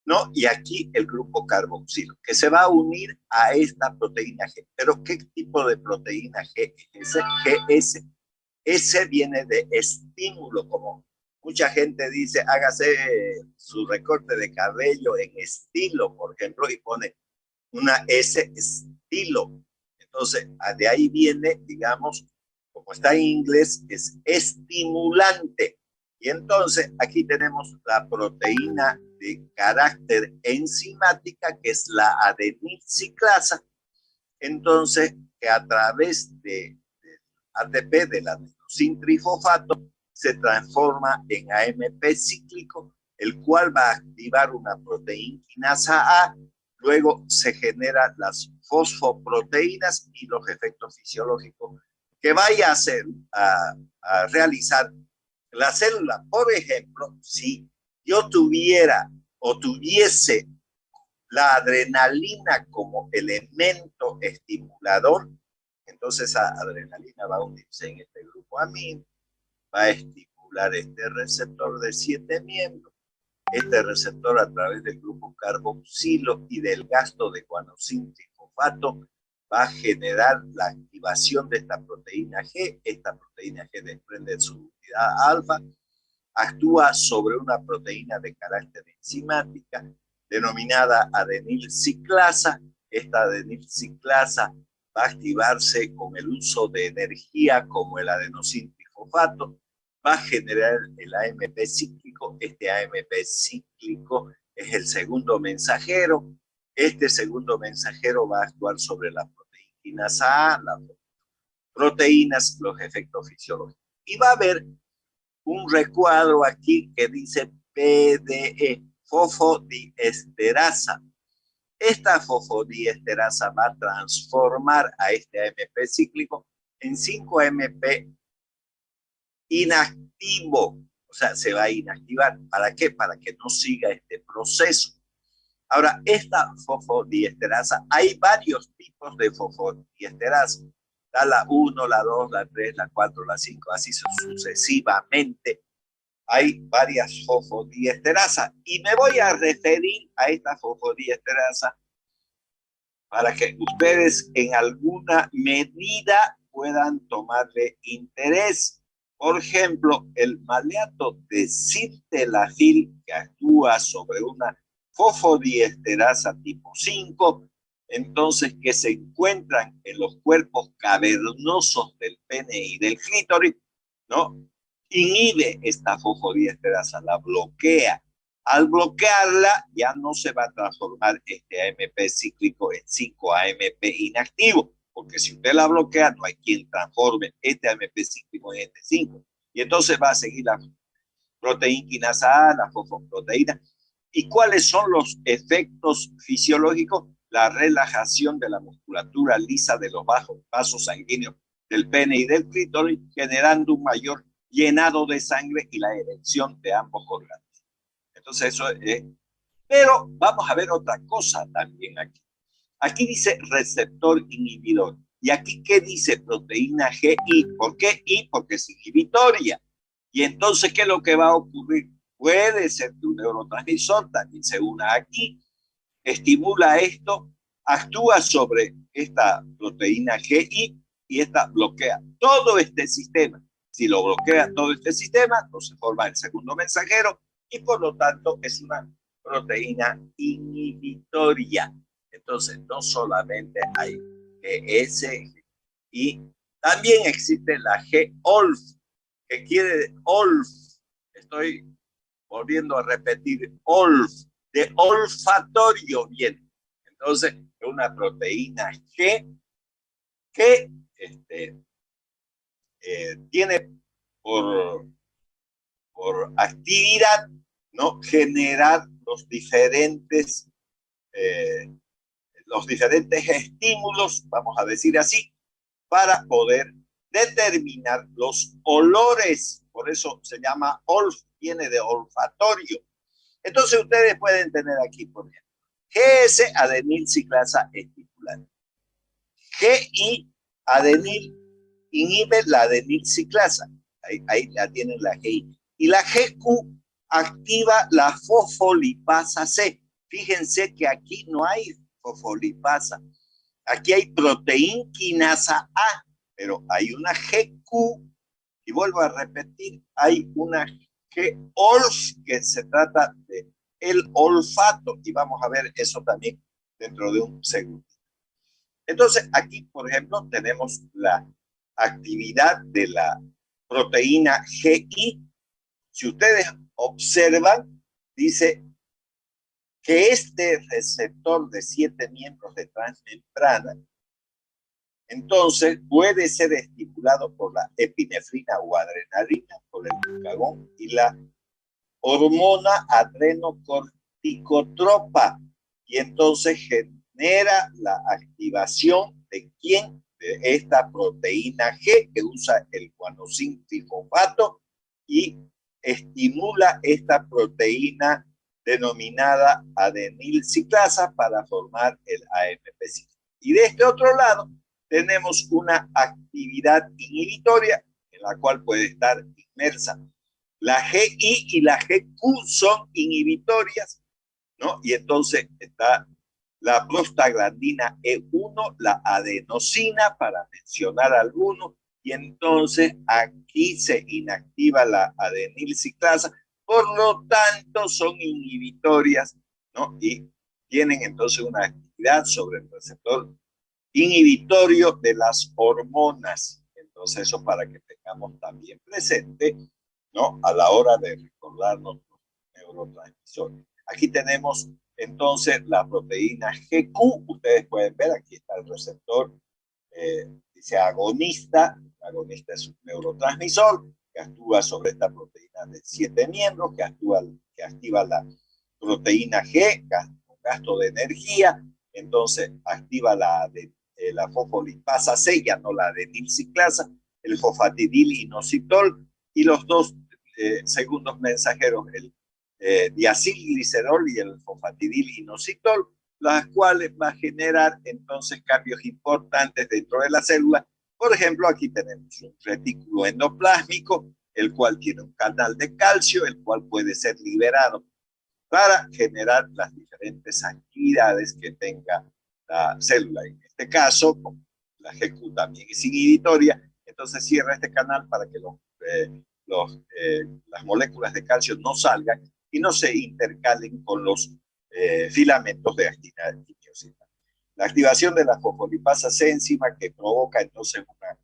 ¿no? Y aquí el grupo carboxilo, que se va a unir a esta proteína G. ¿Pero qué tipo de proteína G es ese? GS. Ese viene de estímulo, como mucha gente dice, hágase su recorte de cabello en estilo, por ejemplo, y pone una S estilo. Entonces, de ahí viene, digamos, como está en inglés, es estimulante. Y entonces aquí tenemos la proteína de carácter enzimática, que es la adenilciclasa. Entonces, que a través de ATP, del adenosin trifosfato, se transforma en AMP cíclico, el cual va a activar una proteína quinasa A. Luego se generan las fosfoproteínas y los efectos fisiológicos que vaya a hacer, a realizar la célula. Por ejemplo, si yo tuviera o tuviese la adrenalina como elemento estimulador, entonces esa adrenalina va a unirse en este grupo amino, va a estimular este receptor de 7 miembros, este receptor a través del grupo carboxilo y del gasto de guanosin trifosfato va a generar la activación de esta proteína G. Esta proteína G desprende su unidad alfa, actúa sobre una proteína de carácter enzimática denominada adenilciclasa. Esta adenilciclasa va a activarse con el uso de energía como el adenosín trifosfato, va a generar el AMP cíclico. Este AMP cíclico es el segundo mensajero. Este segundo mensajero va a actuar sobre la proteína A, las proteínas, los efectos fisiológicos. Y va a haber un recuadro aquí que dice PDE, fosfodiesterasa. Esta fosfodiesterasa va a transformar a este AMP cíclico en 5-AMP inactivo. O sea, se va a inactivar. ¿Para qué? Para que no siga este proceso. Ahora, esta fosfodiesterasa, hay varios tipos de fosfodiesterasa. Está la 1, la 2, la 3, la 4, la 5, así sucesivamente. Hay varias fosfodiesterasas y me voy a referir a esta fosfodiesterasa para que ustedes en alguna medida puedan tomarle interés. Por ejemplo, el maleato de sildenafil, que actúa sobre una fosfodiesterasa tipo 5, entonces que se encuentran en los cuerpos cavernosos del pene y del clítoris, ¿no? Inhibe esta fosfodiesterasa, la bloquea. Al bloquearla, ya no se va a transformar este AMP cíclico en 5-AMP inactivo, porque si usted la bloquea, no hay quien transforme este AMP cíclico en este 5. Y entonces va a seguir la proteína quinasa A, la fosfoproteína. ¿Y cuáles son los efectos fisiológicos? La relajación de la musculatura lisa de los vasos sanguíneos del pene y del clítoris, generando un mayor llenado de sangre y la erección de ambos órganos. Entonces eso es. Pero vamos a ver otra cosa también aquí. Aquí dice receptor inhibidor. ¿Y aquí qué dice? Proteína GI. ¿Por qué I? Porque es inhibitoria. Y entonces, ¿qué es lo que va a ocurrir? Puede ser que un neurotransmisor también se una aquí, estimula esto, actúa sobre esta proteína GI y esta bloquea todo este sistema. Si lo bloquea todo este sistema, entonces forma el segundo mensajero y por lo tanto es una proteína inhibitoria. Entonces, no solamente hay GS y también existe la GOLF, que quiere OLF. Estoy volviendo a repetir, OLF, de olfatorio viene. Entonces, es una proteína G que tiene por actividad, ¿no?, generar los diferentes estímulos, vamos a decir así, para poder determinar los olores. Por eso se llama olf, viene de olfatorio. Entonces ustedes pueden tener aquí, por ejemplo, GS, adenil ciclasa estimular. GI, adenil, inhibe la adenil ciclasa. Ahí la tienen la GI. Y la GQ activa la fosfolipasa C. Fíjense que aquí no hay fosfolipasa. Aquí hay proteína quinasa A, pero hay una GQ, y vuelvo a repetir, hay una GOLF, que se trata de el olfato, y vamos a ver eso también dentro de un segundo. Entonces, aquí, por ejemplo, tenemos la actividad de la proteína GI. Si ustedes observan, dice que este receptor de 7 miembros de transmembrana, entonces puede ser estimulado por la epinefrina o adrenalina, por el glucagón y la hormona adrenocorticotropa, y entonces genera la activación de quién, de esta proteína G que usa el guanosín trifosfato y estimula esta proteína denominada adenilciclasa para formar el AMP. Y de este otro lado tenemos una actividad inhibitoria en la cual puede estar inmersa. La GI y la GQ son inhibitorias, ¿no? Y entonces está la prostaglandina E1, la adenosina, para mencionar algunos, y entonces aquí se inactiva la adenilciclasa, por lo tanto son inhibitorias, ¿no? Y tienen entonces una actividad sobre el receptor inhibitorio de las hormonas. Entonces, eso para que tengamos también presente, ¿no? A la hora de recordarnos los neurotransmisores. Aquí tenemos entonces la proteína GQ. Ustedes pueden ver, aquí está el receptor, dice agonista. Agonista es un neurotransmisor que actúa sobre esta proteína de 7 miembros, que activa la proteína G, gasto de energía. Entonces activa la fosfolipasa C, ya no la adenilciclasa, el fosfatidil-inositol y los dos segundos mensajeros, el diacilglicerol y el fosfatidil-inositol, las cuales va a generar entonces cambios importantes dentro de la célula. Por ejemplo, aquí tenemos un retículo endoplásmico, el cual tiene un canal de calcio, el cual puede ser liberado para generar las diferentes actividades que tenga la célula. En este caso, la GQ también es inhibitoria, entonces cierra este canal para que las moléculas de calcio no salgan y no se intercalen con los filamentos de actina quimiosina. La activación de la fosfolipasa C enzima que provoca entonces una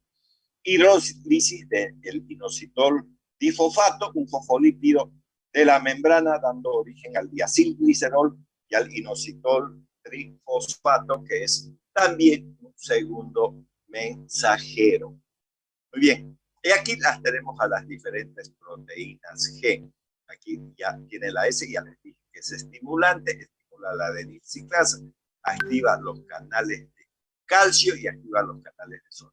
hidrólisis del inositol difosfato, un fosfolípido de la membrana, dando origen al diacilglicerol y al inositol trifosfato, que es también un segundo mensajero. Muy bien, y aquí las tenemos a las diferentes proteínas G. Aquí ya tiene la S, ya les dije que es estimulante, estimula la adenilciclasa, activa los canales de calcio y activa los canales de sodio.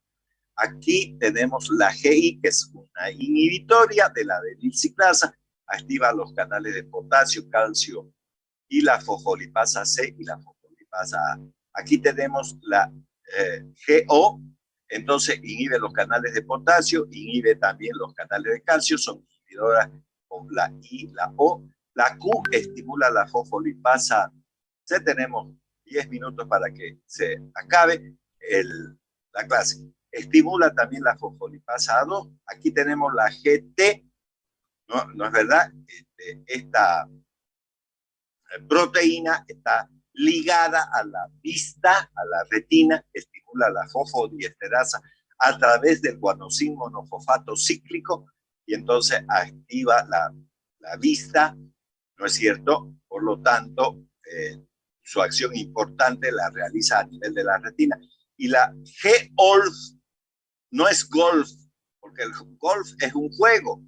Aquí tenemos la GI, que es una inhibitoria de la adenilciclasa, activa los canales de potasio, calcio y la fosfolipasa C y la fosfolipasa A. Aquí tenemos la GO, entonces inhibe los canales de potasio, inhibe también los canales de calcio, son inhibidoras con la I, la O. La Q estimula la fosfolipasa C. Tenemos 10 minutos para que se acabe la clase. Estimula también la fosfolipasa A2. Aquí tenemos la GT, ¿no es verdad? Esta proteína está ligada a la vista, a la retina, estimula la fosfodiesterasa a través del guanosin monofosfato cíclico y entonces activa la vista, ¿no es cierto? Por lo tanto, su acción importante la realiza a nivel de la retina. Y la G-OLF no es golf, porque el golf es un juego.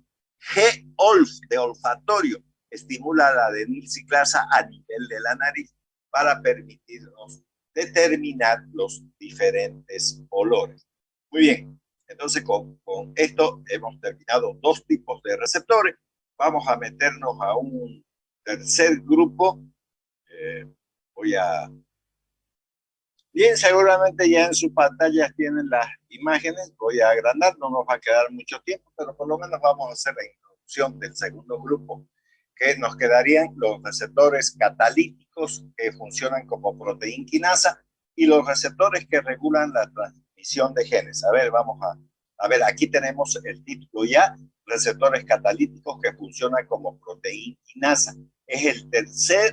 G-OLF de olfatorio estimula la adenilciclasa a nivel de la nariz para permitirnos determinar los diferentes olores. Muy bien, entonces con esto hemos terminado 2 tipos de receptores. Vamos a meternos a un tercer grupo. Voy a... Bien, seguramente ya en sus pantallas tienen las imágenes. Voy a agrandar, no nos va a quedar mucho tiempo, pero por lo menos vamos a hacer la introducción del segundo grupo, que nos quedarían los receptores catalíticos que funcionan como proteínquinasa y los receptores que regulan la transmisión de genes. A ver, vamos a ver, aquí tenemos el título ya, receptores catalíticos que funcionan como proteínquinasa. Es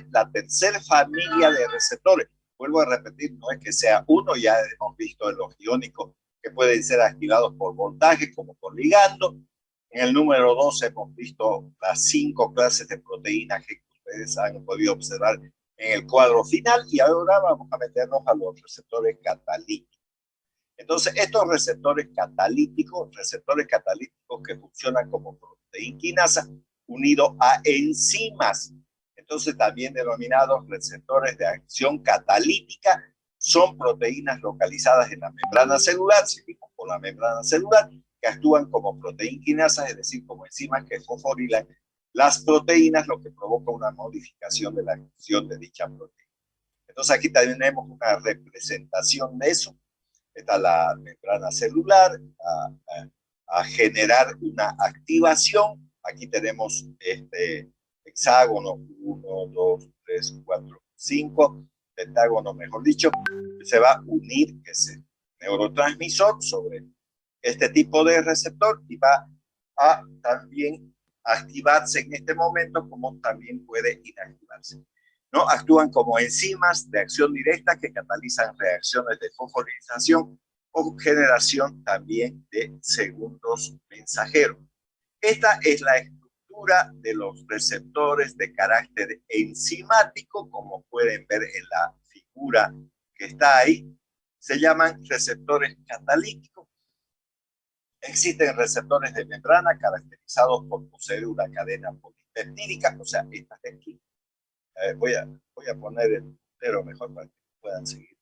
la tercera familia de receptores. Vuelvo a repetir, no es que sea uno, ya hemos visto en los iónicos que pueden ser activados por voltaje como por ligando. En el número 2 hemos visto las 5 clases de proteínas que ustedes han podido observar en el cuadro final y ahora vamos a meternos a los receptores catalíticos. Entonces, estos receptores catalíticos que funcionan como proteínquinasa unidos a enzimas, entonces también denominados receptores de acción catalítica, son proteínas localizadas en la membrana celular, seguimos con la membrana celular, que actúan como proteínquinasas, es decir, como enzimas que fosforilan las proteínas, lo que provoca una modificación de la acción de dicha proteína. Entonces aquí también tenemos una representación de eso. Está la membrana celular a generar una activación. Aquí tenemos este hexágono 1, 2, 3, 4, 5, pentágono, mejor dicho, se va a unir ese neurotransmisor sobre este tipo de receptor y va a también activarse en este momento, como también puede inactivarse. ¿no? Actúan como enzimas de acción directa que catalizan reacciones de fosforilación o generación también de segundos mensajeros. Esta es la estructura de los receptores de carácter enzimático, como pueden ver en la figura que está ahí. Se llaman receptores catalíticos. Existen receptores de membrana caracterizados por poseer una cadena polipeptídica, o sea, estas de aquí. Voy a poner el puntero mejor para que puedan seguir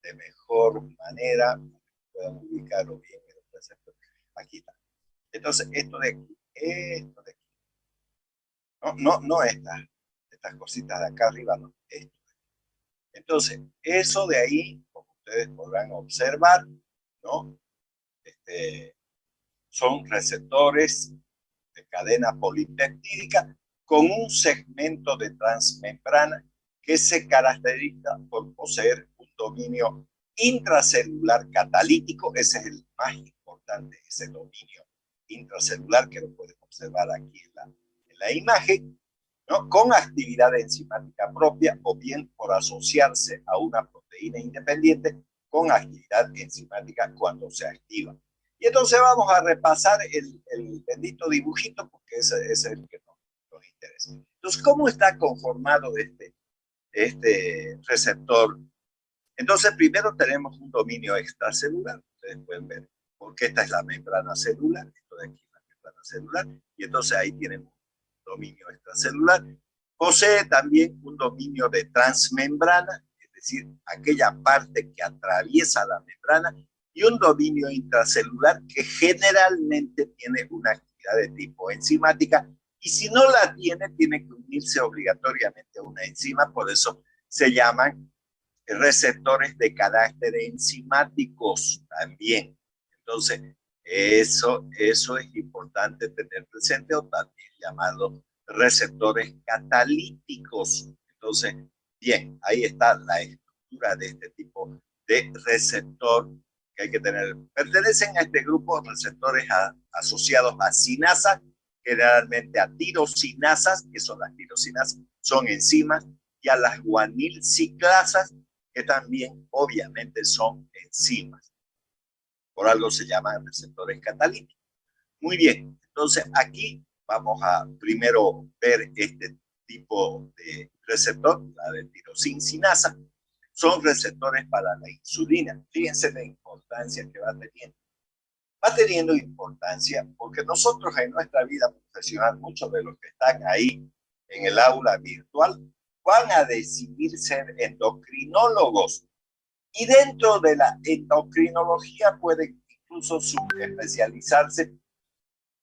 de mejor manera, puedan ubicarlo bien en el receptor. Aquí está. Entonces, esto de aquí, no estas cositas de acá arriba, no, esto. Entonces, eso de ahí, como ustedes podrán observar, ¿no? Son receptores de cadena polipeptídica con un segmento de transmembrana que se caracteriza por poseer un dominio intracelular catalítico. Ese es el más importante, ese dominio intracelular que lo pueden observar aquí en la imagen, ¿no? Con actividad enzimática propia o bien por asociarse a una proteína independiente con actividad enzimática cuando se activa. Y entonces vamos a repasar el bendito dibujito porque ese es el que nos interesa. Entonces, ¿cómo está conformado este receptor? Entonces, primero tenemos un dominio extracelular. Ustedes pueden ver, porque esta es la membrana celular, esto de aquí es la membrana celular, y entonces ahí tienen un dominio extracelular. Posee también un dominio de transmembrana, es decir, aquella parte que atraviesa la membrana, y un dominio intracelular que generalmente tiene una actividad de tipo enzimática, y si no la tiene, tiene que unirse obligatoriamente a una enzima, por eso se llaman receptores de carácter enzimáticos también. Entonces, eso es importante tener presente, o también llamados receptores catalíticos. Entonces, bien, ahí está la estructura de este tipo de receptor que hay que tener. Pertenecen a este grupo receptores asociados a sinasas, generalmente a tirosinasas, que son las tirosinasas, son enzimas, y a las guanilciclasas, que también obviamente son enzimas. Por algo se llaman receptores catalíticos. Muy bien, entonces aquí vamos a primero ver este tipo de receptor, la de tirosinsinasa. Son receptores para la insulina. Fíjense la importancia que va teniendo. Va teniendo importancia porque nosotros en nuestra vida profesional, muchos de los que están ahí en el aula virtual, van a decidir ser endocrinólogos. Y dentro de la endocrinología pueden incluso especializarse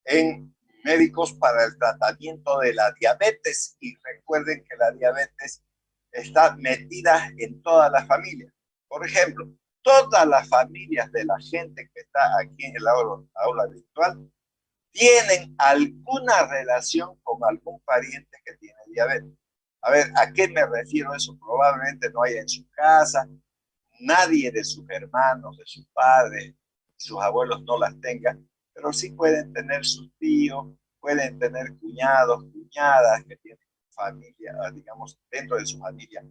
en médicos para el tratamiento de la diabetes. Y recuerden que la diabetes está metida en todas las familias. Por ejemplo, todas las familias de la gente que está aquí en el aula virtual tienen alguna relación con algún pariente que tiene diabetes. A ver, ¿a qué me refiero eso? Probablemente no haya en su casa, nadie de sus hermanos, de sus padres, sus abuelos no las tengan, pero sí pueden tener sus tíos, pueden tener cuñados, cuñadas que tienen familia, digamos, dentro de su familia,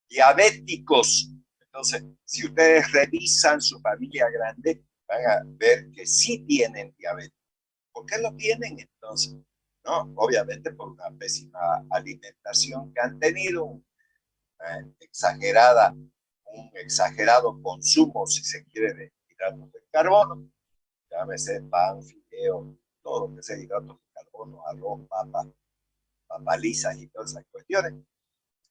diabéticos. Entonces, si ustedes revisan su familia grande, van a ver que sí tienen diabetes. ¿Por qué lo tienen entonces? ¿No? Obviamente por una pésima alimentación que han tenido, un exagerado consumo, si se quiere, de hidratos de carbono, llámese pan, fideo, todo lo que sea hidratos de carbono, arroz, papa lisas y todas esas cuestiones.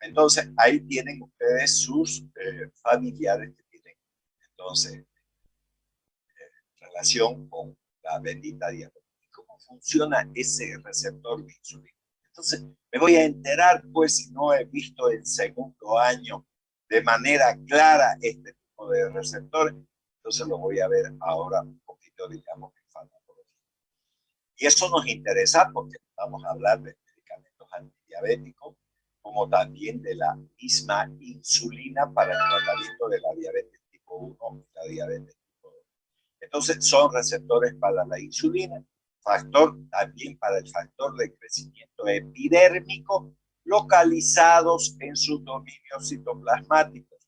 Entonces, ahí tienen ustedes sus familiares que tienen, entonces, relación con la bendita diabetes. ¿Cómo funciona ese receptor de insulina? Entonces, me voy a enterar, pues, si no he visto en segundo año de manera clara este tipo de receptores, entonces lo voy a ver ahora un poquito, digamos, en farmacología. Y eso nos interesa porque vamos a hablar de medicamentos antidiabéticos, como también de la misma insulina para el tratamiento de la diabetes tipo 1 y la diabetes tipo 2. Entonces, son receptores para la insulina, factor también para el factor de crecimiento epidérmico, localizados en sus dominios citoplasmáticos.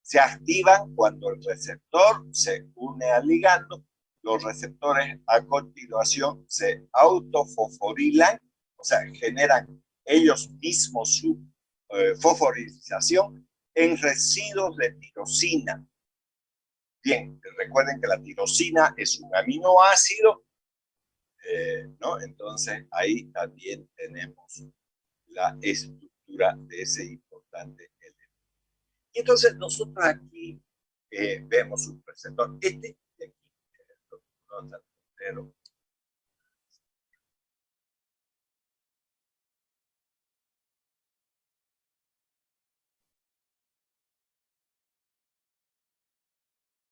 Se activan cuando el receptor se une al ligando. Los receptores a continuación se autofosforilan, o sea, generan ellos mismos su fosforización en residuos de tirosina. Bien, recuerden que la tirosina es un aminoácido, ¿no? Entonces ahí también tenemos la estructura de ese importante elemento. Y entonces nosotros aquí vemos un receptor, este de aquí,